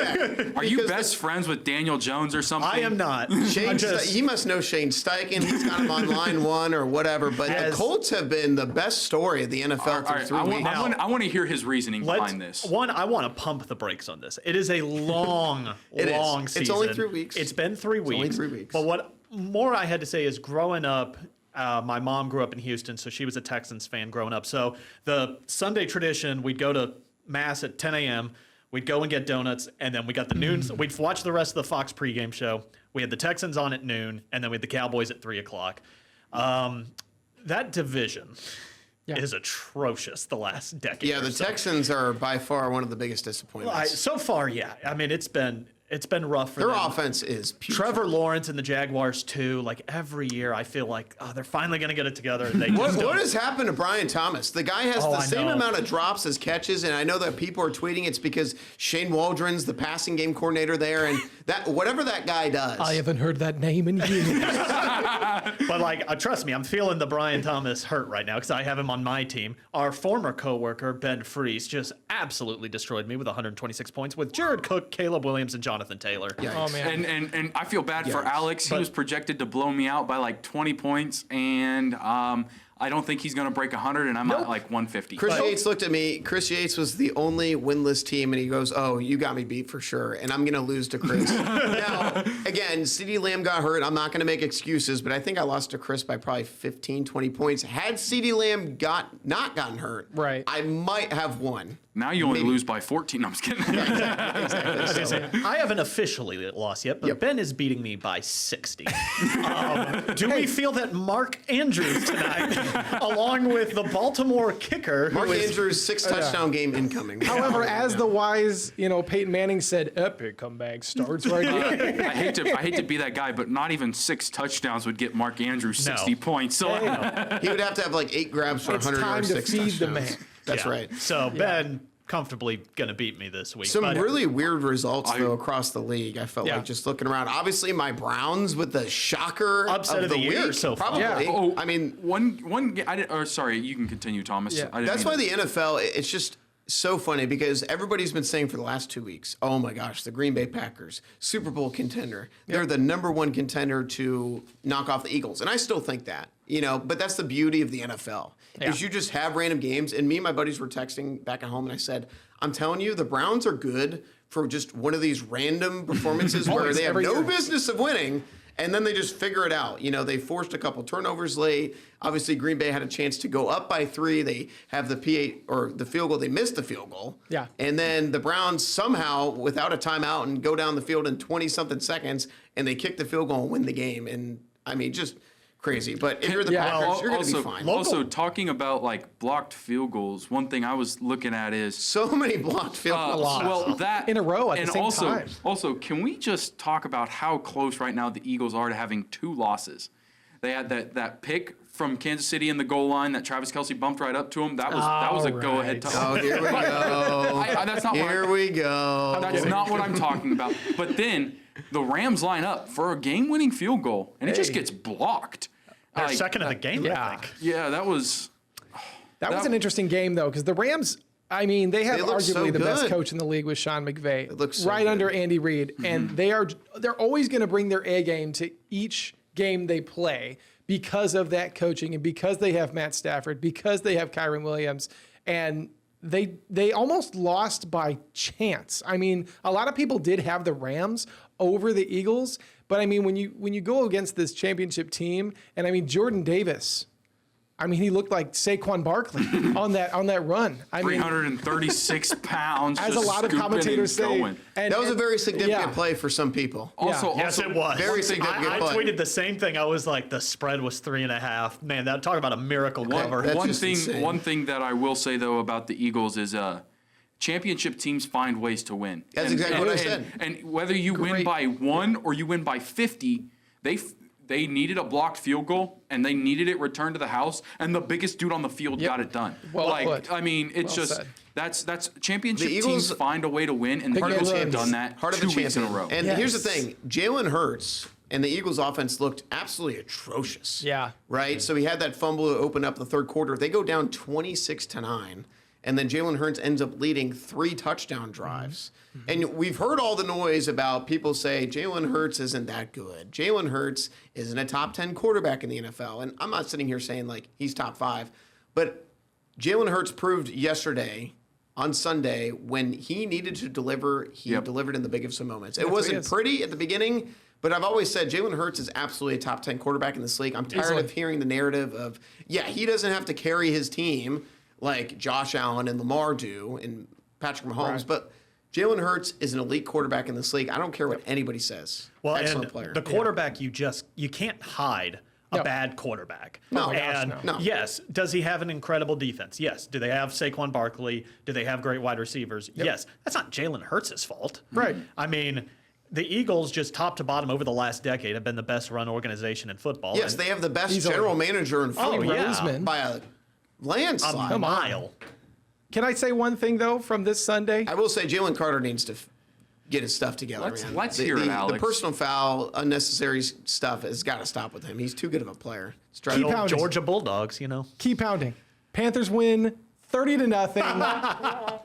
Speaker 2: that.
Speaker 1: Are you
Speaker 2: Because
Speaker 1: best friends with Daniel Jones or something?
Speaker 4: I am not.
Speaker 2: Shane,
Speaker 4: I'm just,
Speaker 2: he must know Shane Steichen. He's got him on line one or whatever. But
Speaker 4: Yes.
Speaker 2: the Colts have been the best story of the NFL
Speaker 1: All
Speaker 2: through
Speaker 1: right,
Speaker 2: 3 weeks.
Speaker 1: I want to hear his reasoning behind this.
Speaker 4: One, I want to pump the brakes on this. It is a long,
Speaker 2: It is.
Speaker 4: long
Speaker 2: It's
Speaker 4: season.
Speaker 2: only 3 weeks.
Speaker 4: It's been 3 weeks.
Speaker 2: only 3 weeks.
Speaker 4: But what more I had to say is growing up, my mom grew up in Houston, so she was a Texans fan growing up. So the Sunday tradition, we'd go to Mass at 10 a.m., we'd go and get donuts, and then we got the noon. We'd watch the rest of the Fox pregame show. We had the Texans on at noon, and then we had the Cowboys at 3 o'clock. That division is atrocious the last decade.
Speaker 2: Yeah,
Speaker 4: or
Speaker 2: the
Speaker 4: so.
Speaker 2: Texans are by far one of the biggest disappointments.
Speaker 4: So far, yeah. I mean, it's been rough for
Speaker 2: Their
Speaker 4: them.
Speaker 2: offense is putrid.
Speaker 4: Trevor Lawrence and the Jaguars too. Like every year, I feel like they're finally going to get it together. And they
Speaker 2: What
Speaker 4: just don't.
Speaker 2: has happened to Brian Thomas? The guy has
Speaker 4: Oh,
Speaker 2: the
Speaker 4: I
Speaker 2: same
Speaker 4: know.
Speaker 2: amount of drops as catches, and I know that people are tweeting it's because Shane Waldron's the passing game coordinator there, and that whatever that guy does.
Speaker 5: I haven't heard that name in years.
Speaker 4: But like, trust me, I'm feeling the Brian Thomas hurt right now because I have him on my team. Our former coworker Ben Freese just absolutely destroyed me with 126 points with Jared Cook, Caleb Williams, and Jonathan Taylor.
Speaker 5: Oh man.
Speaker 1: And I feel bad for
Speaker 2: Yikes.
Speaker 1: Alex. He
Speaker 4: But-
Speaker 1: was projected to blow me out by like 20 points, and I don't think he's going to break 100, and I'm at like 150.
Speaker 2: Chris Yates looked at me. Chris Yates was the only winless team, and he goes, "Oh, you got me beat for sure, and I'm going to lose to Chris." Now, again, CeeDee Lamb got hurt. I'm not going to make excuses, but I think I lost to Chris by probably 15, 20 points. Had CeeDee Lamb not gotten hurt,
Speaker 5: Right.
Speaker 2: I might have won.
Speaker 1: Now you only
Speaker 2: Maybe.
Speaker 1: lose by 14. No, I'm just kidding.
Speaker 2: Exactly. So,
Speaker 4: I haven't officially lost yet, but
Speaker 2: Yep.
Speaker 4: Ben is beating me by 60. Do we feel that Mark Andrews tonight, along with the Baltimore kicker,
Speaker 2: Mark
Speaker 4: who is
Speaker 2: Andrews 6-touchdown game incoming.
Speaker 5: However, as the wise, Peyton Manning said, epic comeback starts right here.
Speaker 1: I hate to be that guy, but not even 6 touchdowns would get Mark Andrews 60
Speaker 4: No.
Speaker 1: points. So
Speaker 2: He would have to have like 8 grabs for
Speaker 5: It's
Speaker 2: 100
Speaker 5: time
Speaker 2: yards,
Speaker 5: to
Speaker 2: 6
Speaker 5: feed the
Speaker 2: touchdowns.
Speaker 5: man.
Speaker 2: That's
Speaker 4: Yeah.
Speaker 2: right.
Speaker 4: So Ben comfortably going to beat me this week.
Speaker 2: Some
Speaker 4: but
Speaker 2: really weird results though across the league. I felt
Speaker 5: Yeah.
Speaker 2: like just looking around. Obviously, my Browns with the shocker
Speaker 4: Upset of the year
Speaker 2: week,
Speaker 4: so far.
Speaker 2: probably.
Speaker 5: Yeah.
Speaker 2: I mean,
Speaker 1: sorry, you can continue, Thomas.
Speaker 5: Yeah.
Speaker 1: I didn't
Speaker 2: that's
Speaker 1: mean
Speaker 2: why
Speaker 1: to-
Speaker 2: the NFL. It's just so funny because everybody's been saying for the last 2 weeks, "Oh my gosh, the Green Bay Packers, Super Bowl contender. They're the number one contender to knock off the Eagles," and I still think that. But that's the beauty of the NFL is you just have random games. And me and my buddies were texting back at home, and I said, "I'm telling you, the Browns are good for just one of these random performances where
Speaker 5: Always,
Speaker 2: they have
Speaker 5: every
Speaker 2: no
Speaker 5: year.
Speaker 2: business of winning." And then they just figure it out. They forced a couple turnovers late. Obviously, Green Bay had a chance to go up by 3. They have the P8 or the field goal. They missed the field goal.
Speaker 5: Yeah.
Speaker 2: And then the Browns somehow, without a timeout, and go down the field in 20-something seconds, and they kick the field goal and win the game. And I mean, just crazy. But if you're the
Speaker 5: Yeah.
Speaker 2: Packers, you're going to
Speaker 1: also,
Speaker 2: be fine.
Speaker 1: also, talking about like blocked field goals, one thing I was looking at is
Speaker 2: So many blocked field goals.
Speaker 1: well, that
Speaker 5: In a row at the
Speaker 1: and
Speaker 5: same
Speaker 1: also,
Speaker 5: time.
Speaker 1: Also, can we just talk about how close right now the Eagles are to having 2 losses? They had that pick from Kansas City in the goal line that Travis Kelce bumped right up to him. That was a
Speaker 5: All
Speaker 1: go ahead
Speaker 5: right.
Speaker 1: touchdown.
Speaker 2: Oh, here we go.
Speaker 1: That's not what
Speaker 2: Here
Speaker 1: I-
Speaker 2: we go.
Speaker 1: That's not what I'm talking about. But then the Rams line up for a game-winning field goal, and it just
Speaker 5: Hey.
Speaker 1: gets blocked.
Speaker 4: they're
Speaker 1: Like,
Speaker 4: second in the game, I
Speaker 5: yeah.
Speaker 4: think.
Speaker 1: Yeah, that was.
Speaker 5: That was
Speaker 1: That-
Speaker 5: an interesting game, though, because the Rams, I mean, they have
Speaker 2: They look
Speaker 5: arguably
Speaker 2: so
Speaker 5: the best
Speaker 2: good.
Speaker 5: coach in the league with Sean McVay.
Speaker 2: It looks so
Speaker 5: right
Speaker 2: good.
Speaker 5: under Andy Reid. And they're always going to bring their A game to each game they play because of that coaching and because they have Matt Stafford, because they have Kyron Williams. And they almost lost by chance. I mean, a lot of people did have the Rams over the Eagles, but I mean, when you go against this championship team, and I mean Jordan Davis, I mean, he looked like Saquon Barkley on that run. I mean,
Speaker 1: 336 pounds.
Speaker 5: as a
Speaker 1: just
Speaker 5: lot of
Speaker 1: scooping
Speaker 5: commentators
Speaker 1: and
Speaker 5: say,
Speaker 1: going.
Speaker 2: That was a very significant
Speaker 5: yeah.
Speaker 2: play for some people.
Speaker 1: Also,
Speaker 4: Yes,
Speaker 1: also,
Speaker 4: it was.
Speaker 2: Very significant
Speaker 4: I
Speaker 2: play.
Speaker 4: tweeted the same thing. I was like, the spread was 3.5. Man, that talk about a miracle cover.
Speaker 2: That's
Speaker 1: One
Speaker 2: just
Speaker 1: thing,
Speaker 2: insane.
Speaker 1: one thing that I will say though about the Eagles is, championship teams find ways to win.
Speaker 2: That's exactly what I said.
Speaker 1: And whether you win
Speaker 5: Great.
Speaker 1: by 1 or you win by 50, they needed a blocked field goal and they needed it returned to the house, and the biggest dude on the field got it done.
Speaker 5: Well
Speaker 1: like
Speaker 5: put.
Speaker 1: I mean, it's
Speaker 5: Well
Speaker 1: just
Speaker 5: said.
Speaker 1: that's championship
Speaker 2: The Eagles-
Speaker 1: teams find a way to win, and the
Speaker 5: Big
Speaker 1: Eagles have
Speaker 5: runs.
Speaker 1: done that
Speaker 2: Heart of
Speaker 1: 2
Speaker 2: the
Speaker 1: weeks in a
Speaker 2: champion.
Speaker 1: row.
Speaker 2: And here's the
Speaker 5: Yes.
Speaker 2: thing: Jalen Hurts and the Eagles offense looked absolutely atrocious.
Speaker 5: Yeah.
Speaker 2: Right? So he had that fumble to open up the third quarter. They go down 26-9, and then Jalen Hurts ends up leading 3 touchdown drives. And we've heard all the noise about people say Jalen Hurts isn't that good. Jalen Hurts isn't a top 10 quarterback in the NFL. And I'm not sitting here saying like he's top 5, but Jalen Hurts proved yesterday on Sunday when he needed to deliver, he delivered in the biggest of moments. It
Speaker 5: That's what he
Speaker 2: wasn't
Speaker 5: is.
Speaker 2: pretty at the beginning, but I've always said Jalen Hurts is absolutely a top 10 quarterback in this league. I'm tired
Speaker 5: Easily.
Speaker 2: of hearing the narrative of, he doesn't have to carry his team like Josh Allen and Lamar do and Patrick Mahomes,
Speaker 5: Right.
Speaker 2: but Jalen Hurts is an elite quarterback in this league. I don't care what anybody says.
Speaker 4: Well,
Speaker 2: Excellent
Speaker 4: and
Speaker 2: player.
Speaker 4: the quarterback, you can't hide a
Speaker 5: No.
Speaker 4: bad quarterback.
Speaker 2: No. Oh my
Speaker 5: gosh,
Speaker 4: and
Speaker 2: no.
Speaker 4: yes, does he have an incredible defense? Yes. Do they have Saquon Barkley? Do they have great wide receivers? Yes. That's not Jalen Hurts' fault.
Speaker 5: Right.
Speaker 4: I mean, the Eagles, just top to bottom over the last decade, have been the best run organization in football.
Speaker 2: Yes,
Speaker 4: And
Speaker 2: they have the best
Speaker 5: Easily.
Speaker 2: general manager in football
Speaker 4: yeah.
Speaker 5: Roseman.
Speaker 2: by a landslide.
Speaker 4: a mile.
Speaker 5: Can I say one thing though from this Sunday?
Speaker 2: I will say Jalen Carter needs to get his stuff together,
Speaker 1: Let's-
Speaker 2: man.
Speaker 1: let's hear it,
Speaker 2: The
Speaker 1: Alex.
Speaker 2: personal foul, unnecessary stuff has got to stop with him. He's too good of a player. It's driving
Speaker 5: Keep
Speaker 2: me-
Speaker 5: pounding.
Speaker 4: Georgia Bulldogs, you know.
Speaker 5: Keep pounding. Panthers win 30-0.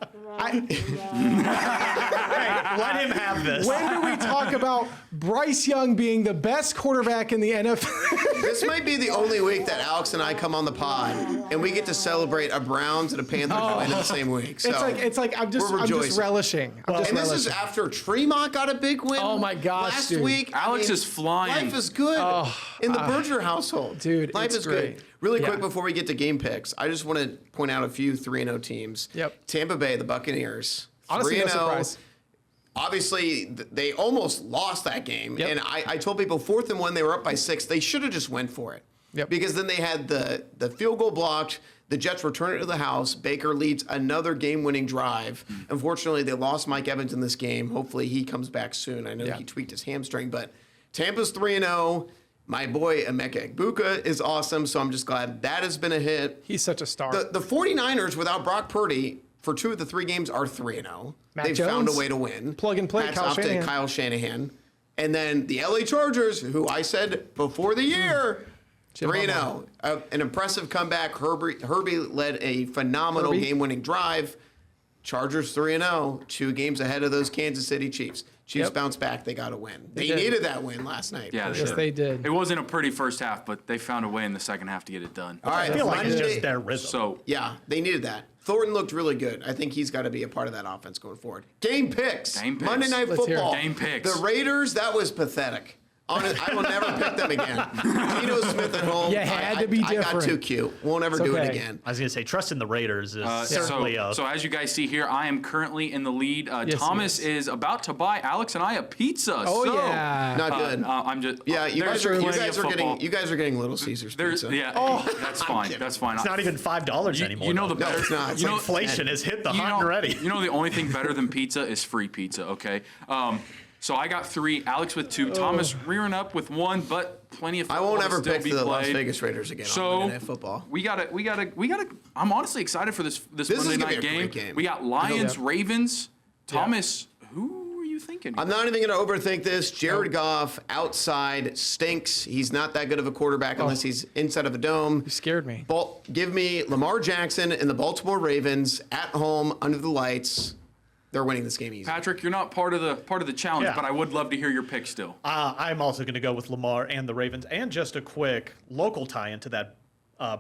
Speaker 4: Let him have this.
Speaker 5: When do we talk about Bryce Young being the best quarterback in the NFL?
Speaker 2: This might be the only week that Alex and I come on the pod and we get to celebrate a Browns and a Panthers win in the same week. So
Speaker 5: it's like I'm just
Speaker 2: we're rejoicing.
Speaker 5: relishing. I'm just
Speaker 2: and this
Speaker 5: relishing.
Speaker 2: is after Tremont got a big win.
Speaker 5: Oh my gosh,
Speaker 2: last
Speaker 5: dude.
Speaker 2: week.
Speaker 1: Alex is flying.
Speaker 2: Life is good in the Berger household.
Speaker 5: dude,
Speaker 2: life
Speaker 5: it's
Speaker 2: is
Speaker 5: great.
Speaker 2: good. Really
Speaker 5: Yeah.
Speaker 2: quick before we get to game picks, I just want to point out a few 3-0 teams.
Speaker 5: Yep.
Speaker 2: Tampa Bay, the Buccaneers.
Speaker 5: Honestly, no
Speaker 2: 3-0.
Speaker 5: surprise.
Speaker 2: Obviously, they almost lost that game.
Speaker 5: Yep.
Speaker 2: And I told people 4th and 1, they were up by 6. They should have just went for it.
Speaker 5: Yep.
Speaker 2: Because then they had the field goal blocked. The Jets return it to the house. Baker leads another game-winning drive. Unfortunately, they lost Mike Evans in this game. Hopefully, he comes back soon. I know
Speaker 5: Yeah.
Speaker 2: he tweaked his hamstring, but Tampa's 3-0. My boy Emeka Egbuka is awesome, so I'm just glad that has been a hit.
Speaker 5: He's such a star.
Speaker 2: The 49ers, without Brock Purdy, for 2 of the 3 games, are 3-0.
Speaker 5: Matt
Speaker 2: They've found a
Speaker 5: Jones,
Speaker 2: way to win.
Speaker 5: plug and play,
Speaker 2: Hats
Speaker 5: Kyle
Speaker 2: off to
Speaker 5: Shanahan.
Speaker 2: Kyle Shanahan. And then the LA Chargers, who I said before the year,
Speaker 5: Jim
Speaker 2: 3-0. An impressive comeback. Herbie led a phenomenal
Speaker 5: Herbie.
Speaker 2: game-winning drive. Chargers 3-0, 2 games ahead of those Kansas City Chiefs. Chiefs
Speaker 5: Yep.
Speaker 2: bounced back. They got a win. They
Speaker 5: did.
Speaker 2: needed that win last night.
Speaker 1: Yeah,
Speaker 5: Yes, they did.
Speaker 1: It wasn't a pretty first half, but they found a way in the second half to get it done.
Speaker 2: All right,
Speaker 4: I feel like it's
Speaker 2: Monday-
Speaker 4: just their rhythm.
Speaker 1: So
Speaker 2: Yeah, they needed that. Thornton looked really good. I think he's got to be a part of that offense going forward. Game picks.
Speaker 1: Game picks.
Speaker 2: Monday Night
Speaker 5: Let's hear it.
Speaker 2: Football.
Speaker 1: Game picks.
Speaker 2: The Raiders, that was pathetic. I will never pick them again. Geno Smith at home.
Speaker 5: You had to be
Speaker 2: I got
Speaker 5: different.
Speaker 2: too cute. Won't ever
Speaker 5: It's
Speaker 2: do it
Speaker 5: okay.
Speaker 2: again.
Speaker 4: I was going to say, trust in the Raiders is certainly
Speaker 1: so as you guys see here, I am currently in the lead.
Speaker 5: he
Speaker 1: Thomas
Speaker 5: is.
Speaker 1: is about to buy Alex and I a pizza.
Speaker 5: Oh,
Speaker 1: so,
Speaker 5: yeah.
Speaker 2: Not good.
Speaker 1: I'm just
Speaker 2: Yeah, you
Speaker 1: there's
Speaker 2: guys are
Speaker 1: plenty of football.
Speaker 2: getting Little Caesars
Speaker 1: There's
Speaker 2: pizza.
Speaker 1: yeah. That's fine.
Speaker 2: kidding.
Speaker 1: That's fine.
Speaker 4: It's not even $5 anymore.
Speaker 1: You know the
Speaker 4: though.
Speaker 1: better.
Speaker 2: it's not. It's
Speaker 1: you
Speaker 2: like
Speaker 1: know,
Speaker 4: Inflation has hit the
Speaker 1: you
Speaker 4: hot
Speaker 1: know,
Speaker 4: and ready.
Speaker 1: You know the only thing better than pizza is free pizza. Okay. So I got 3. Alex with 2. Thomas rearing up with 1, but plenty of.
Speaker 2: I
Speaker 1: Football
Speaker 2: won't
Speaker 1: to
Speaker 2: ever
Speaker 1: still
Speaker 2: pick
Speaker 1: be
Speaker 2: the Las
Speaker 1: played.
Speaker 2: Vegas Raiders again on
Speaker 1: So
Speaker 2: Monday Night Football.
Speaker 1: we gotta. I'm honestly excited for this
Speaker 2: is
Speaker 1: Monday
Speaker 2: gonna be
Speaker 1: night
Speaker 2: a great game.
Speaker 1: We got Lions,
Speaker 5: Yeah.
Speaker 1: Ravens. Thomas, who are you thinking?
Speaker 2: I'm not even going to overthink this. Jared Goff outside stinks. He's not that good of a quarterback unless he's inside of a dome.
Speaker 5: You scared me.
Speaker 2: Give me Lamar Jackson and the Baltimore Ravens at home under the lights. They're winning this game easy.
Speaker 1: Patrick, you're not part of the challenge,
Speaker 4: Yeah.
Speaker 1: but I would love to hear your pick still.
Speaker 4: I'm also going to go with Lamar and the Ravens. And just a quick local tie into that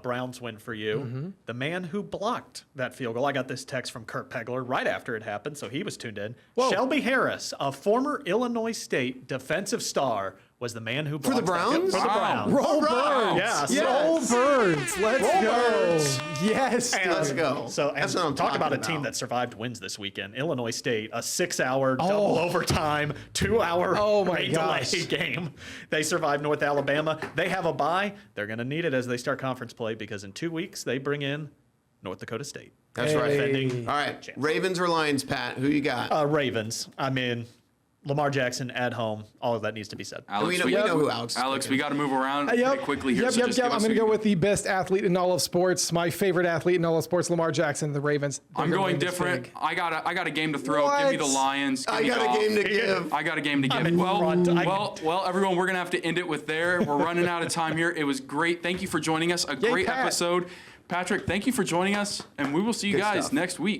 Speaker 4: Browns win for you.
Speaker 5: Mm-hmm.
Speaker 4: The man who blocked that field goal. I got this text from Kurt Pegler right after it happened, so he was tuned in.
Speaker 5: Whoa.
Speaker 4: Shelby Harris, a former Illinois State defensive star, was the man who blocked
Speaker 2: the Browns?
Speaker 4: For the
Speaker 1: Wow.
Speaker 4: Browns.
Speaker 5: Roll
Speaker 1: Wow.
Speaker 5: birds.
Speaker 4: Yeah,
Speaker 5: Roll birds. Let's go.
Speaker 2: Birds.
Speaker 5: Yes, dude.
Speaker 2: Let's go.
Speaker 4: So, and
Speaker 2: That's what I'm
Speaker 4: talk about a
Speaker 2: talking
Speaker 4: team
Speaker 2: about.
Speaker 4: that survived wins this weekend. Illinois State, a 6-hour double overtime, 2-hour
Speaker 5: Oh my
Speaker 4: rain
Speaker 5: gosh.
Speaker 4: delay game. They survived North Alabama. They have a bye. They're going to need it as they start conference play because in 2 weeks they bring in North Dakota State.
Speaker 2: That's right.
Speaker 4: Defending
Speaker 2: All right. Ravens or Lions, Pat? Who you got?
Speaker 4: Ravens. I mean, Lamar Jackson at home. All of that needs to be said.
Speaker 1: Alex,
Speaker 2: we know who Alex is
Speaker 1: Alex,
Speaker 2: picking.
Speaker 1: we got to move around pretty quickly here.
Speaker 5: Yep,
Speaker 1: so
Speaker 5: yep,
Speaker 1: just
Speaker 5: yep.
Speaker 1: give
Speaker 5: I'm
Speaker 1: us
Speaker 5: going to
Speaker 1: who
Speaker 5: go
Speaker 1: you-
Speaker 5: with the best athlete in all of sports. My favorite athlete in all of sports, Lamar Jackson, the Ravens. They're
Speaker 1: I'm
Speaker 5: gonna
Speaker 1: going
Speaker 5: win this
Speaker 1: different.
Speaker 5: big.
Speaker 1: I got a game to throw. Give me the
Speaker 5: What?
Speaker 1: Lions. Give
Speaker 2: I
Speaker 1: me
Speaker 2: got
Speaker 1: Goff.
Speaker 2: a game to give.
Speaker 1: I got a game to give.
Speaker 4: in front.
Speaker 1: Well, everyone, we're gonna have to end it with there. We're running out of time here. It was great. Thank you for joining us. A great
Speaker 5: Pat.
Speaker 1: episode. Patrick, thank you for joining us, and we will see you
Speaker 2: Good
Speaker 1: guys
Speaker 2: stuff.
Speaker 1: next week.